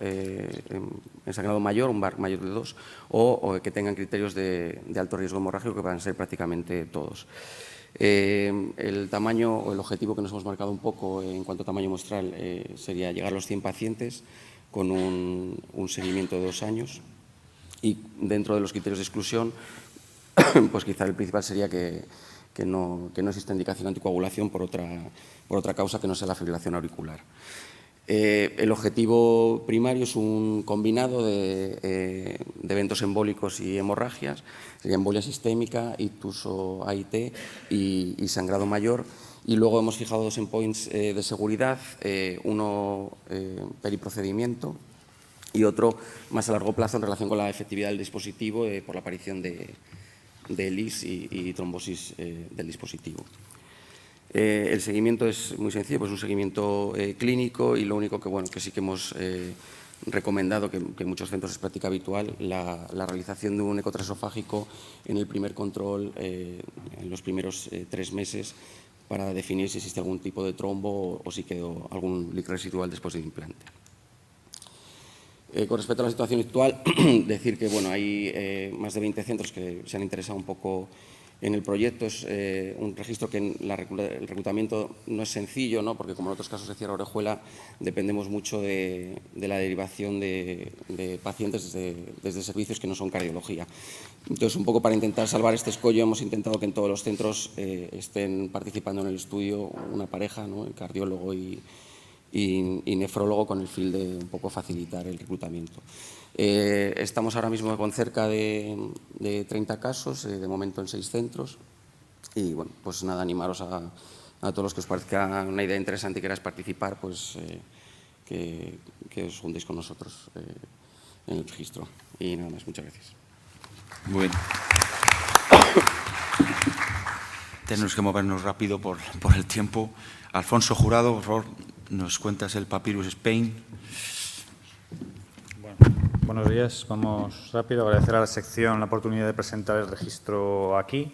sangrado mayor, un VAR mayor de 2, o que tengan criterios de alto riesgo hemorrágico, que van a ser prácticamente todos. El tamaño o el objetivo que nos hemos marcado un poco en cuanto a tamaño muestral sería llegar a los 100 pacientes con un seguimiento de 2 años y dentro de los criterios de exclusión, pues quizá el principal sería que no existe indicación de anticoagulación por otra causa que no sea la fibrilación auricular. El objetivo primario es un combinado de eventos embólicos y hemorragias, sería embolia sistémica, ictus o AIT y sangrado mayor. Y luego hemos fijado 2 endpoints de seguridad, uno periprocedimiento y otro más a largo plazo en relación con la efectividad del dispositivo por la aparición de LIS y trombosis del dispositivo. El seguimiento es muy sencillo, pues un seguimiento clínico y lo único que sí que hemos recomendado, que en muchos centros es práctica habitual, la realización de un eco transesofágico en el primer control en los primeros 3 meses para definir si existe algún tipo de trombo o si quedó algún leak residual después del implante. Con respecto a la situación actual, decir que hay más de 20 centros que se han interesado un poco en el proyecto. Es un registro que el reclutamiento no es sencillo, ¿no? Porque como en otros casos de cierre orejuela dependemos mucho de la derivación de pacientes desde servicios que no son cardiología. Entonces, un poco para intentar salvar este escollo, hemos intentado que en todos los centros estén participando en el estudio una pareja, ¿no? El cardiólogo y nefrólogo, con el fin de un poco facilitar el reclutamiento. Estamos ahora mismo con cerca de 30 casos, de momento en 6 centros. Y bueno, pues nada, animaros a todos los que os parezca una idea interesante y queráis participar, pues que os juntéis con nosotros en el registro. Y nada más, muchas gracias. Muy bien. Tenemos que movernos rápido por el tiempo. Alfonso Jurado, por favor, nos cuentas el Papyrus Spain. Buenos días, vamos rápido. Agradecer a la sección la oportunidad de presentar el registro aquí.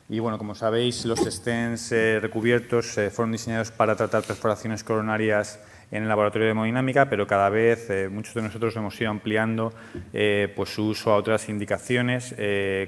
Y bueno, como sabéis, los stents recubiertos fueron diseñados para tratar perforaciones coronarias en el laboratorio de hemodinámica, pero cada vez muchos de nosotros hemos ido ampliando pues su uso a otras indicaciones,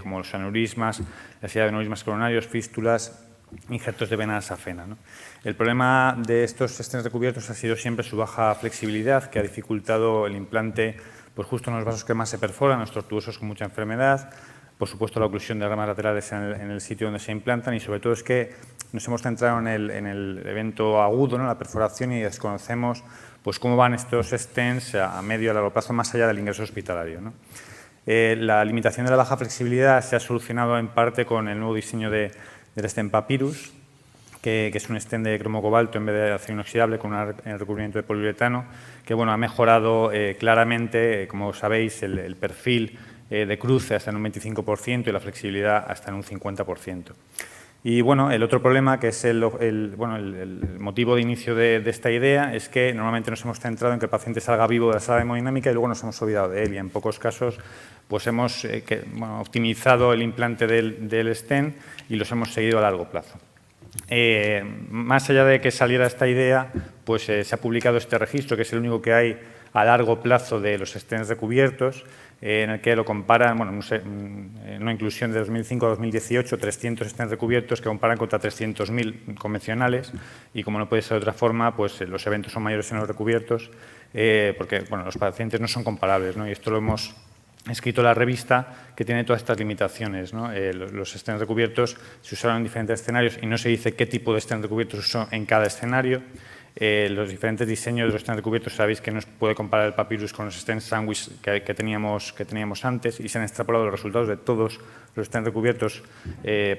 como los aneurismas, necesidad de aneurismas coronarios, fístulas, injertos de vena safena, ¿no? El problema de estos stents recubiertos ha sido siempre su baja flexibilidad, que ha dificultado el implante pues justo en los vasos que más se perforan, los tortuosos con mucha enfermedad, por supuesto la oclusión de ramas laterales en el sitio donde se implantan, y sobre todo es que nos hemos centrado en el evento agudo, ¿no? La perforación, y desconocemos pues cómo van estos stents a medio y a largo plazo más allá del ingreso hospitalario, ¿no? La limitación de la baja flexibilidad se ha solucionado en parte con el nuevo diseño del stent Papyrus, que es un stent de cromo cobalto en vez de acero inoxidable con un recubrimiento de poliuretano, que bueno, ha mejorado claramente, como sabéis, el perfil de cruce hasta en un 25% y la flexibilidad hasta en un 50%. Y bueno, el otro problema, que es el motivo de inicio de esta idea, es que normalmente nos hemos centrado en que el paciente salga vivo de la sala de hemodinámica y luego nos hemos olvidado de él, y en pocos casos pues hemos optimizado el implante del stent y los hemos seguido a largo plazo. Más allá de que saliera esta idea, pues se ha publicado este registro, que es el único que hay a largo plazo de los stents recubiertos, en el que lo comparan, bueno, una inclusión de 2005 a 2018, 300 stents recubiertos que comparan contra 300.000 convencionales, y como no puede ser de otra forma, pues los eventos son mayores en los recubiertos, porque bueno, los pacientes no son comparables, ¿no? Y esto lo hemos escrito en la revista, que tiene todas estas limitaciones, ¿no? Los stents recubiertos se usaron en diferentes escenarios y no se dice qué tipo de stent recubiertos se usó en cada escenario. los diferentes diseños de los stents recubiertos. Sabéis que no se puede comparar el papyrus con los stents sandwich que teníamos antes, y se han extrapolado los resultados de todos los stents recubiertos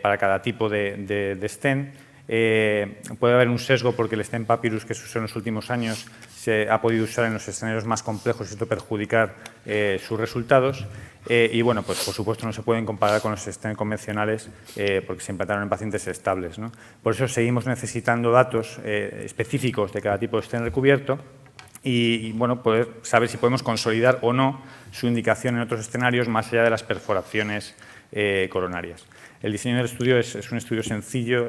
para cada tipo de stent. Puede haber un sesgo porque el stent papyrus que se usó en los últimos años se ha podido usar en los escenarios más complejos y esto perjudicar sus resultados. Y bueno, pues por supuesto no se pueden comparar con los stents convencionales porque se implantaron en pacientes estables, ¿no? Por eso seguimos necesitando datos específicos de cada tipo de stent recubierto y bueno, poder saber si podemos consolidar o no su indicación en otros escenarios más allá de las perforaciones coronarias. El diseño del estudio es un estudio sencillo,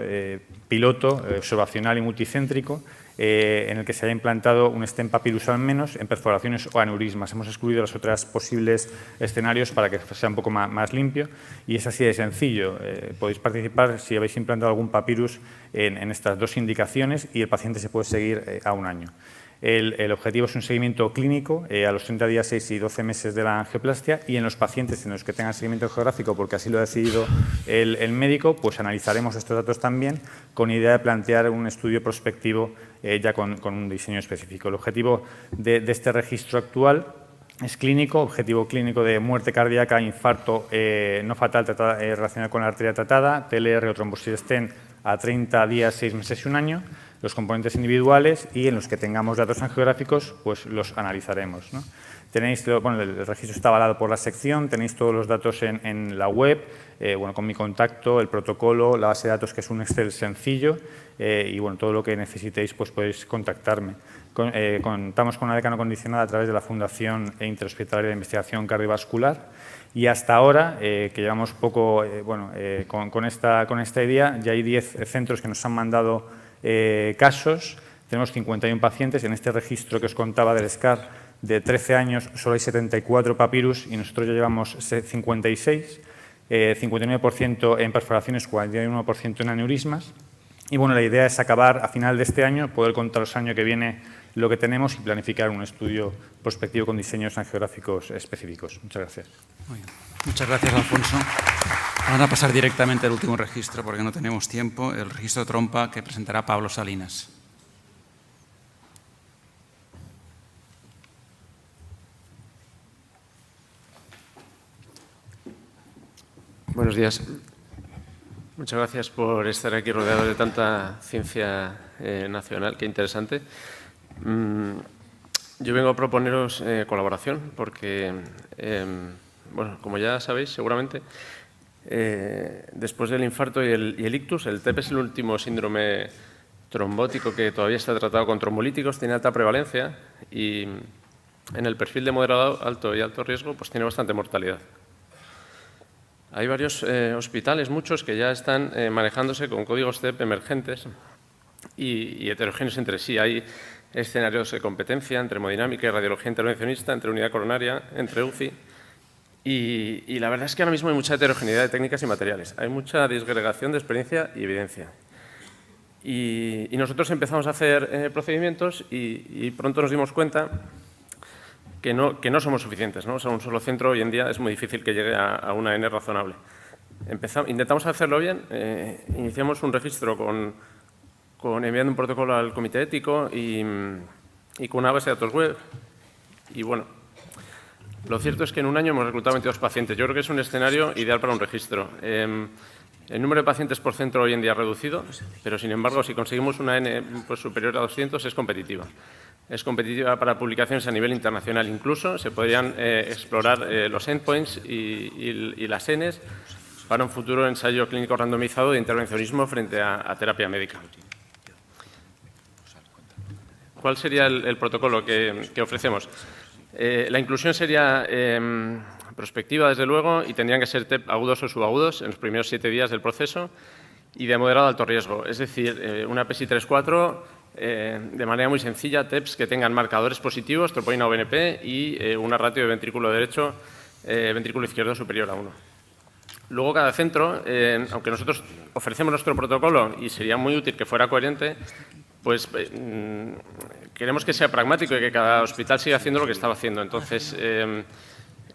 piloto, observacional y multicéntrico, en el que se haya implantado un stent papyrus al menos en perforaciones o aneurismas. Hemos excluido los otros posibles escenarios para que sea un poco más limpio y es así de sencillo. Podéis participar si habéis implantado algún papyrus en estas dos indicaciones y el paciente se puede seguir a un año. El objetivo es un seguimiento clínico a los 30 días, 6 y 12 meses de la angioplastia y en los pacientes en los que tengan seguimiento geográfico, porque así lo ha decidido el médico, pues analizaremos estos datos también con idea de plantear un estudio prospectivo ya con un diseño específico. El objetivo de este registro actual es clínico, objetivo clínico de muerte cardíaca, infarto no fatal relacionado con la arteria tratada, TLR o trombosis stent a 30 días, 6 meses y un año, los componentes individuales y en los que tengamos datos angiográficos, pues los analizaremos, ¿no? Tenéis, bueno, el registro está avalado por la sección, tenéis todos los datos en la web, bueno, con mi contacto, el protocolo, la base de datos que es un Excel sencillo y bueno, todo lo que necesitéis pues podéis contactarme. Contamos con una beca no condicionada a través de la Fundación Interhospitalaria de Investigación Cardiovascular y hasta ahora, que llevamos poco con esta idea, ya hay 10 centros que nos han mandado casos, tenemos 51 pacientes. En este registro que os contaba del SCAR de 13 años solo hay 74 papyrus y nosotros ya llevamos 56, 59% en perforaciones, 41% en aneurismas. Y bueno, la idea es acabar a final de este año, poder contaros el año que viene lo que tenemos y planificar un estudio prospectivo con diseños angiográficos específicos. Muchas gracias. Muy bien. Muchas gracias, Alfonso. Vamos a pasar directamente al último registro porque no tenemos tiempo, el registro de trompa que presentará Pablo Salinas. Buenos días. Muchas gracias por estar aquí rodeado de tanta ciencia nacional. Qué interesante. Yo vengo a proponeros colaboración porque, bueno, como ya sabéis seguramente, después del infarto y el ictus, el TEP es el último síndrome trombótico que todavía está tratado con trombolíticos, tiene alta prevalencia y en el perfil de moderado, alto y alto riesgo pues tiene bastante mortalidad. Hay varios hospitales, muchos, que ya están manejándose con códigos TEP emergentes y heterogéneos entre sí. Hay escenarios de competencia entre hemodinámica y radiología intervencionista, entre unidad coronaria, entre UCI. Y la verdad es que ahora mismo hay mucha heterogeneidad de técnicas y materiales. Hay mucha disgregación de experiencia y evidencia. Y nosotros empezamos a hacer procedimientos y pronto nos dimos cuenta que no somos suficientes, ¿no? O sea, un solo centro hoy en día es muy difícil que llegue a una N razonable. Intentamos hacerlo bien, iniciamos un registro enviando un protocolo al comité ético y con una base de datos web. Y bueno, lo cierto es que en un año hemos reclutado 22 pacientes. Yo creo que es un escenario ideal para un registro. El número de pacientes por centro hoy en día es reducido, pero sin embargo, si conseguimos una N pues, superior a 200, es competitiva. Es competitiva para publicaciones a nivel internacional. Incluso se podrían explorar los endpoints y las Ns para un futuro ensayo clínico randomizado de intervencionismo frente a terapia médica. ¿Cuál sería el protocolo que ofrecemos? La inclusión sería prospectiva, desde luego, y tendrían que ser TEP agudos o subagudos en los primeros 7 días del proceso y de moderado a alto riesgo. Es decir, una PSI 3-4, de manera muy sencilla, TEPs que tengan marcadores positivos, troponina o BNP y una ratio de ventrículo derecho, ventrículo izquierdo superior a 1. Luego, cada centro, aunque nosotros ofrecemos nuestro protocolo y sería muy útil que fuera coherente, pues queremos que sea pragmático y que cada hospital siga haciendo lo que estaba haciendo. Entonces,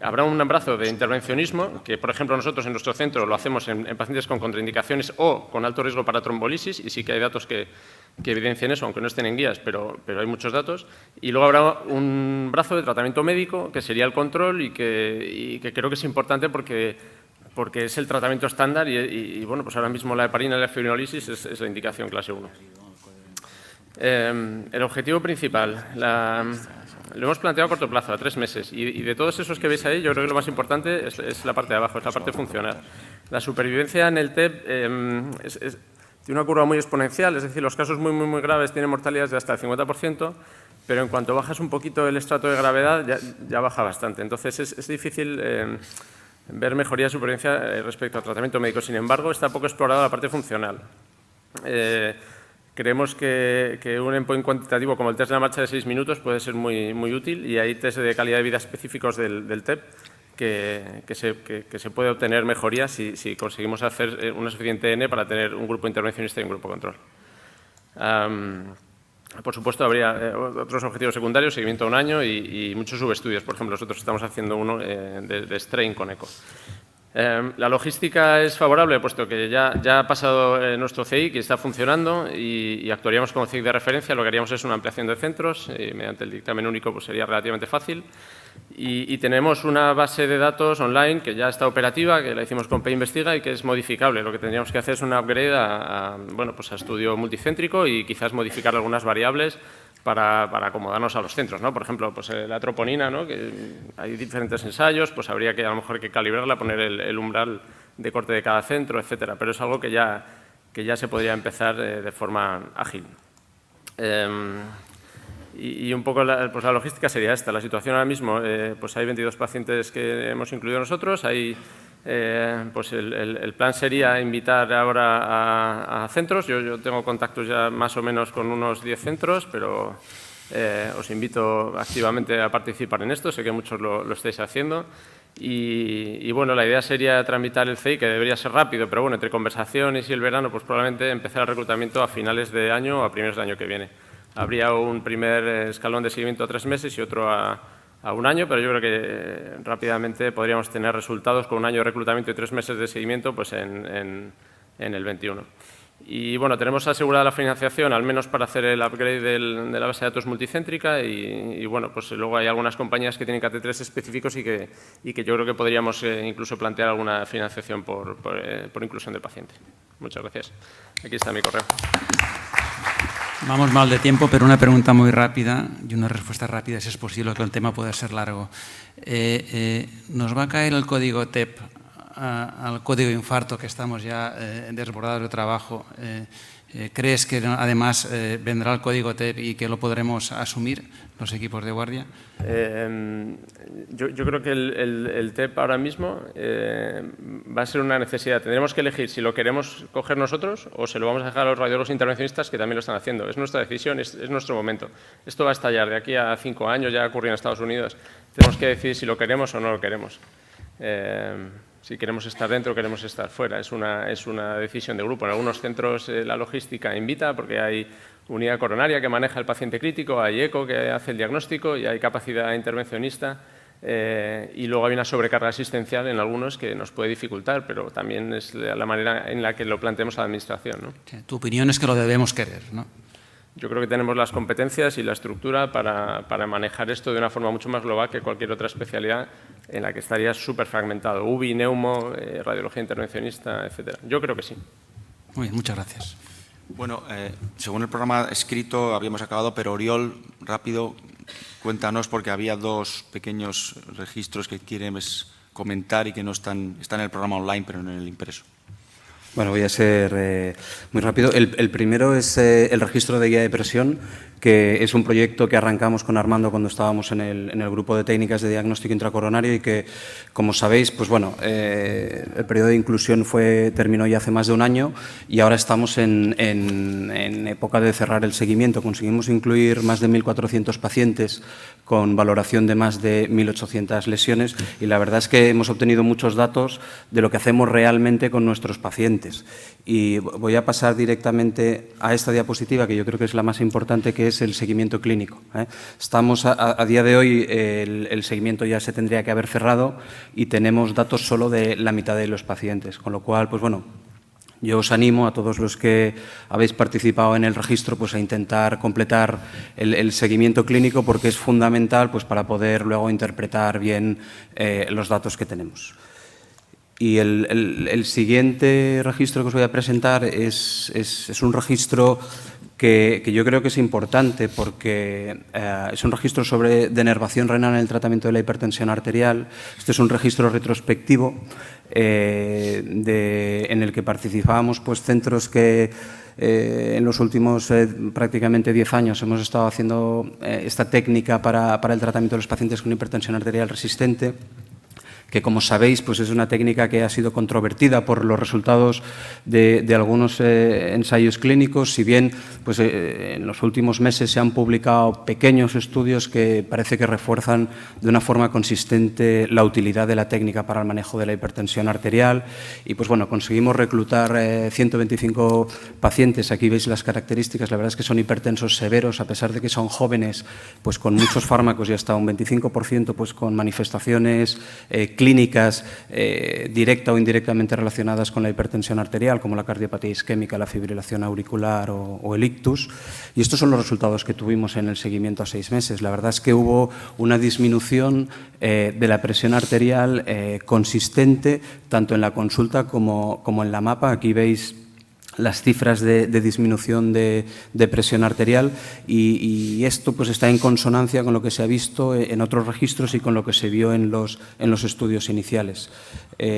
Habrá un brazo de intervencionismo que, por ejemplo, nosotros en nuestro centro lo hacemos en pacientes con contraindicaciones o con alto riesgo para trombolisis, y sí que hay datos que evidencian eso, aunque no estén en guías, pero hay muchos datos. Y luego habrá un brazo de tratamiento médico, que sería el control, y que creo que es importante porque es el tratamiento estándar y bueno, pues ahora mismo la heparina y la fibrinolisis es la indicación clase 1. El objetivo principal, lo hemos planteado a corto plazo, a 3 meses, y de todos esos que veis ahí, yo creo que lo más importante es la parte de abajo, es la parte funcional. La supervivencia en el TEP tiene una curva muy exponencial, es decir, los casos muy graves tienen mortalidades de hasta el 50%, pero en cuanto bajas un poquito el estrato de gravedad ya baja bastante. Entonces es difícil ver mejoría de supervivencia respecto al tratamiento médico. Sin embargo, está poco explorada la parte funcional. Creemos que un endpoint cuantitativo como el test de la marcha de 6 minutos puede ser muy útil, y hay test de calidad de vida específicos del TEP que se puede obtener mejoría si conseguimos hacer una suficiente N para tener un grupo intervencionista y un grupo control. Por supuesto, habría otros objetivos secundarios, seguimiento a 1 año y muchos subestudios. Por ejemplo, nosotros estamos haciendo uno de strain con eco. La logística es favorable, puesto que ya ha pasado nuestro CI, que está funcionando, y actuaríamos como CI de referencia. Lo que haríamos es una ampliación de centros, y mediante el dictamen único pues sería relativamente fácil. Y tenemos una base de datos online que ya está operativa, que la hicimos con PInvestiga y que es modificable. Lo que tendríamos que hacer es un upgrade a estudio multicéntrico y quizás modificar algunas variables para acomodarnos a los centros, ¿no? Por ejemplo, pues la troponina, ¿no? Que hay diferentes ensayos, pues habría que a lo mejor que calibrarla, poner el umbral de corte de cada centro, etcétera. Pero es algo que ya se podría empezar de forma ágil. Y un poco la logística sería esta. La situación ahora mismo, pues hay 22 pacientes que hemos incluido nosotros. Pues el plan sería invitar ahora a centros. Yo tengo contactos ya más o menos con unos 10 centros, pero os invito activamente a participar en esto. Sé que muchos lo estáis haciendo. Y bueno, la idea sería tramitar el CI, que debería ser rápido, pero bueno, entre conversaciones y el verano, pues probablemente empezar el reclutamiento a finales de año o a primeros de año que viene. Habría un primer escalón de seguimiento a 3 meses y otro a 1 año, pero yo creo que rápidamente podríamos tener resultados con 1 año de reclutamiento y 3 meses de seguimiento pues en el 21. Y bueno, tenemos asegurada la financiación, al menos para hacer el upgrade de la base de datos multicéntrica, y bueno, pues luego hay algunas compañías que tienen KT3 específicos y que yo creo que podríamos incluso plantear alguna financiación por inclusión del paciente. Muchas gracias. Aquí está mi correo. Vamos mal de tiempo, pero una pregunta muy rápida y una respuesta rápida, si es posible, que el tema puede ser largo. ¿Nos va a caer el código TEP al código infarto, que estamos ya desbordados de trabajo? ¿Crees que además vendrá el código TEP y que lo podremos asumir los equipos de guardia? Yo creo que el TEP ahora mismo va a ser una necesidad. Tendremos que elegir si lo queremos coger nosotros o se lo vamos a dejar a los radiólogos intervencionistas, que también lo están haciendo. Es nuestra decisión, es nuestro momento. Esto va a estallar de aquí a 5 años, ya ocurrió en Estados Unidos. Tenemos que decidir si lo queremos o no lo queremos. Si queremos estar dentro o queremos estar fuera. Es una decisión de grupo. En algunos centros la logística invita, porque hay unidad coronaria que maneja el paciente crítico, hay eco que hace el diagnóstico y hay capacidad intervencionista, y luego hay una sobrecarga asistencial en algunos que nos puede dificultar, pero también es la manera en la que lo planteemos a la Administración, ¿no? Tu opinión es que lo debemos querer, ¿no? Yo creo que tenemos las competencias y la estructura para manejar esto de una forma mucho más global que cualquier otra especialidad en la que estaría súper fragmentado. UBI, neumo, radiología intervencionista, etcétera. Yo creo que sí. Muy bien, muchas gracias. Bueno, según el programa escrito habíamos acabado, pero Oriol, rápido, cuéntanos, porque había 2 pequeños registros que quieres comentar y que no están en el programa online, pero en el impreso. Bueno, voy a ser muy rápido. El primero es el registro de guía de presión, que es un proyecto que arrancamos con Armando cuando estábamos en el grupo de técnicas de diagnóstico intracoronario y que, como sabéis, pues bueno, el periodo de inclusión terminó ya hace más de 1 año y ahora estamos en época de cerrar el seguimiento. Conseguimos incluir más de 1.400 pacientes con valoración de más de 1.800 lesiones y la verdad es que hemos obtenido muchos datos de lo que hacemos realmente con nuestros pacientes. pacientes. Y voy a pasar directamente a esta diapositiva, que yo creo que es la más importante, que es el seguimiento clínico. Estamos a día de hoy, el seguimiento ya se tendría que haber cerrado y tenemos datos solo de la mitad de los pacientes, con lo cual, pues bueno, yo os animo a todos los que habéis participado en el registro pues, a intentar completar el seguimiento clínico, porque es fundamental pues, para poder luego interpretar bien los datos que tenemos. Y el siguiente registro que os voy a presentar es un registro que yo creo que es importante, porque es un registro sobre denervación renal en el tratamiento de la hipertensión arterial. Este es un registro retrospectivo en el que participábamos pues, centros que en los últimos prácticamente 10 años hemos estado haciendo esta técnica para el tratamiento de los pacientes con hipertensión arterial resistente, que, como sabéis, pues es una técnica que ha sido controvertida por los resultados de algunos ensayos clínicos, si bien pues, en los últimos meses se han publicado pequeños estudios que parece que refuerzan de una forma consistente la utilidad de la técnica para el manejo de la hipertensión arterial. Y pues bueno, conseguimos reclutar 125 pacientes. Aquí veis las características. La verdad es que son hipertensos severos, a pesar de que son jóvenes, pues con muchos fármacos, y hasta un 25% pues, con manifestaciones clínicas directa o indirectamente relacionadas con la hipertensión arterial, como la cardiopatía isquémica, la fibrilación auricular o el ictus. Y estos son los resultados que tuvimos en el seguimiento a 6 meses. La verdad es que hubo una disminución de la presión arterial consistente, tanto en la consulta como en la mapa. Aquí veis las cifras de disminución de presión arterial, y esto pues, está en consonancia con lo que se ha visto en otros registros y con lo que se vio en los estudios iniciales.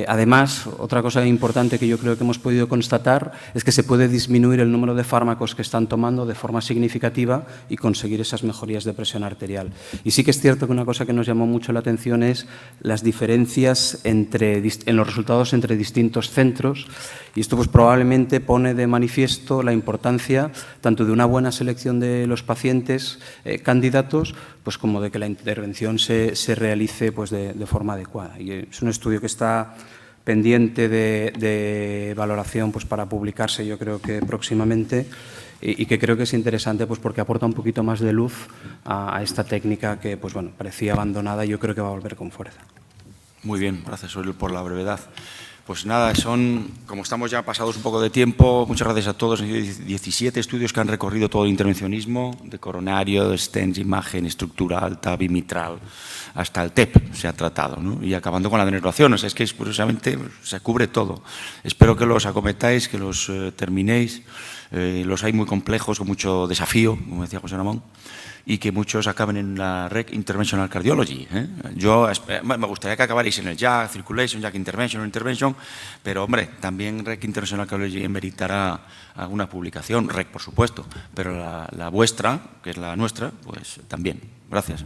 Además, otra cosa importante que yo creo que hemos podido constatar es que se puede disminuir el número de fármacos que están tomando de forma significativa y conseguir esas mejorías de presión arterial. Y sí que es cierto que una cosa que nos llamó mucho la atención es las diferencias en los resultados entre distintos centros, y esto pues, probablemente pone de manifiesto la importancia tanto de una buena selección de los pacientes candidatos, pues como de que la intervención se realice pues, de forma adecuada. Y es un estudio que está pendiente de valoración pues, para publicarse, yo creo que próximamente, y que creo que es interesante pues, porque aporta un poquito más de luz a esta técnica que pues, bueno, parecía abandonada, y yo creo que va a volver con fuerza. Muy bien, gracias, Oriol, por la brevedad. Pues nada, como estamos ya pasados un poco de tiempo, muchas gracias a todos. 17 estudios que han recorrido todo el intervencionismo, de coronario, de stents, imagen estructural, TAVI, mitral, hasta el TEP se ha tratado, ¿no? Y acabando con la denervación, o sea, es que curiosamente se cubre todo. Espero que los acometáis, que los terminéis. Los hay muy complejos, con mucho desafío, como decía José Ramón, y que muchos acaben en la REC Interventional Cardiology. Yo me gustaría que acabarais en el JAC Circulation, JAC Intervention, pero hombre, también REC Interventional Cardiology meritará alguna publicación, REC por supuesto, pero la vuestra, que es la nuestra, pues también. Gracias.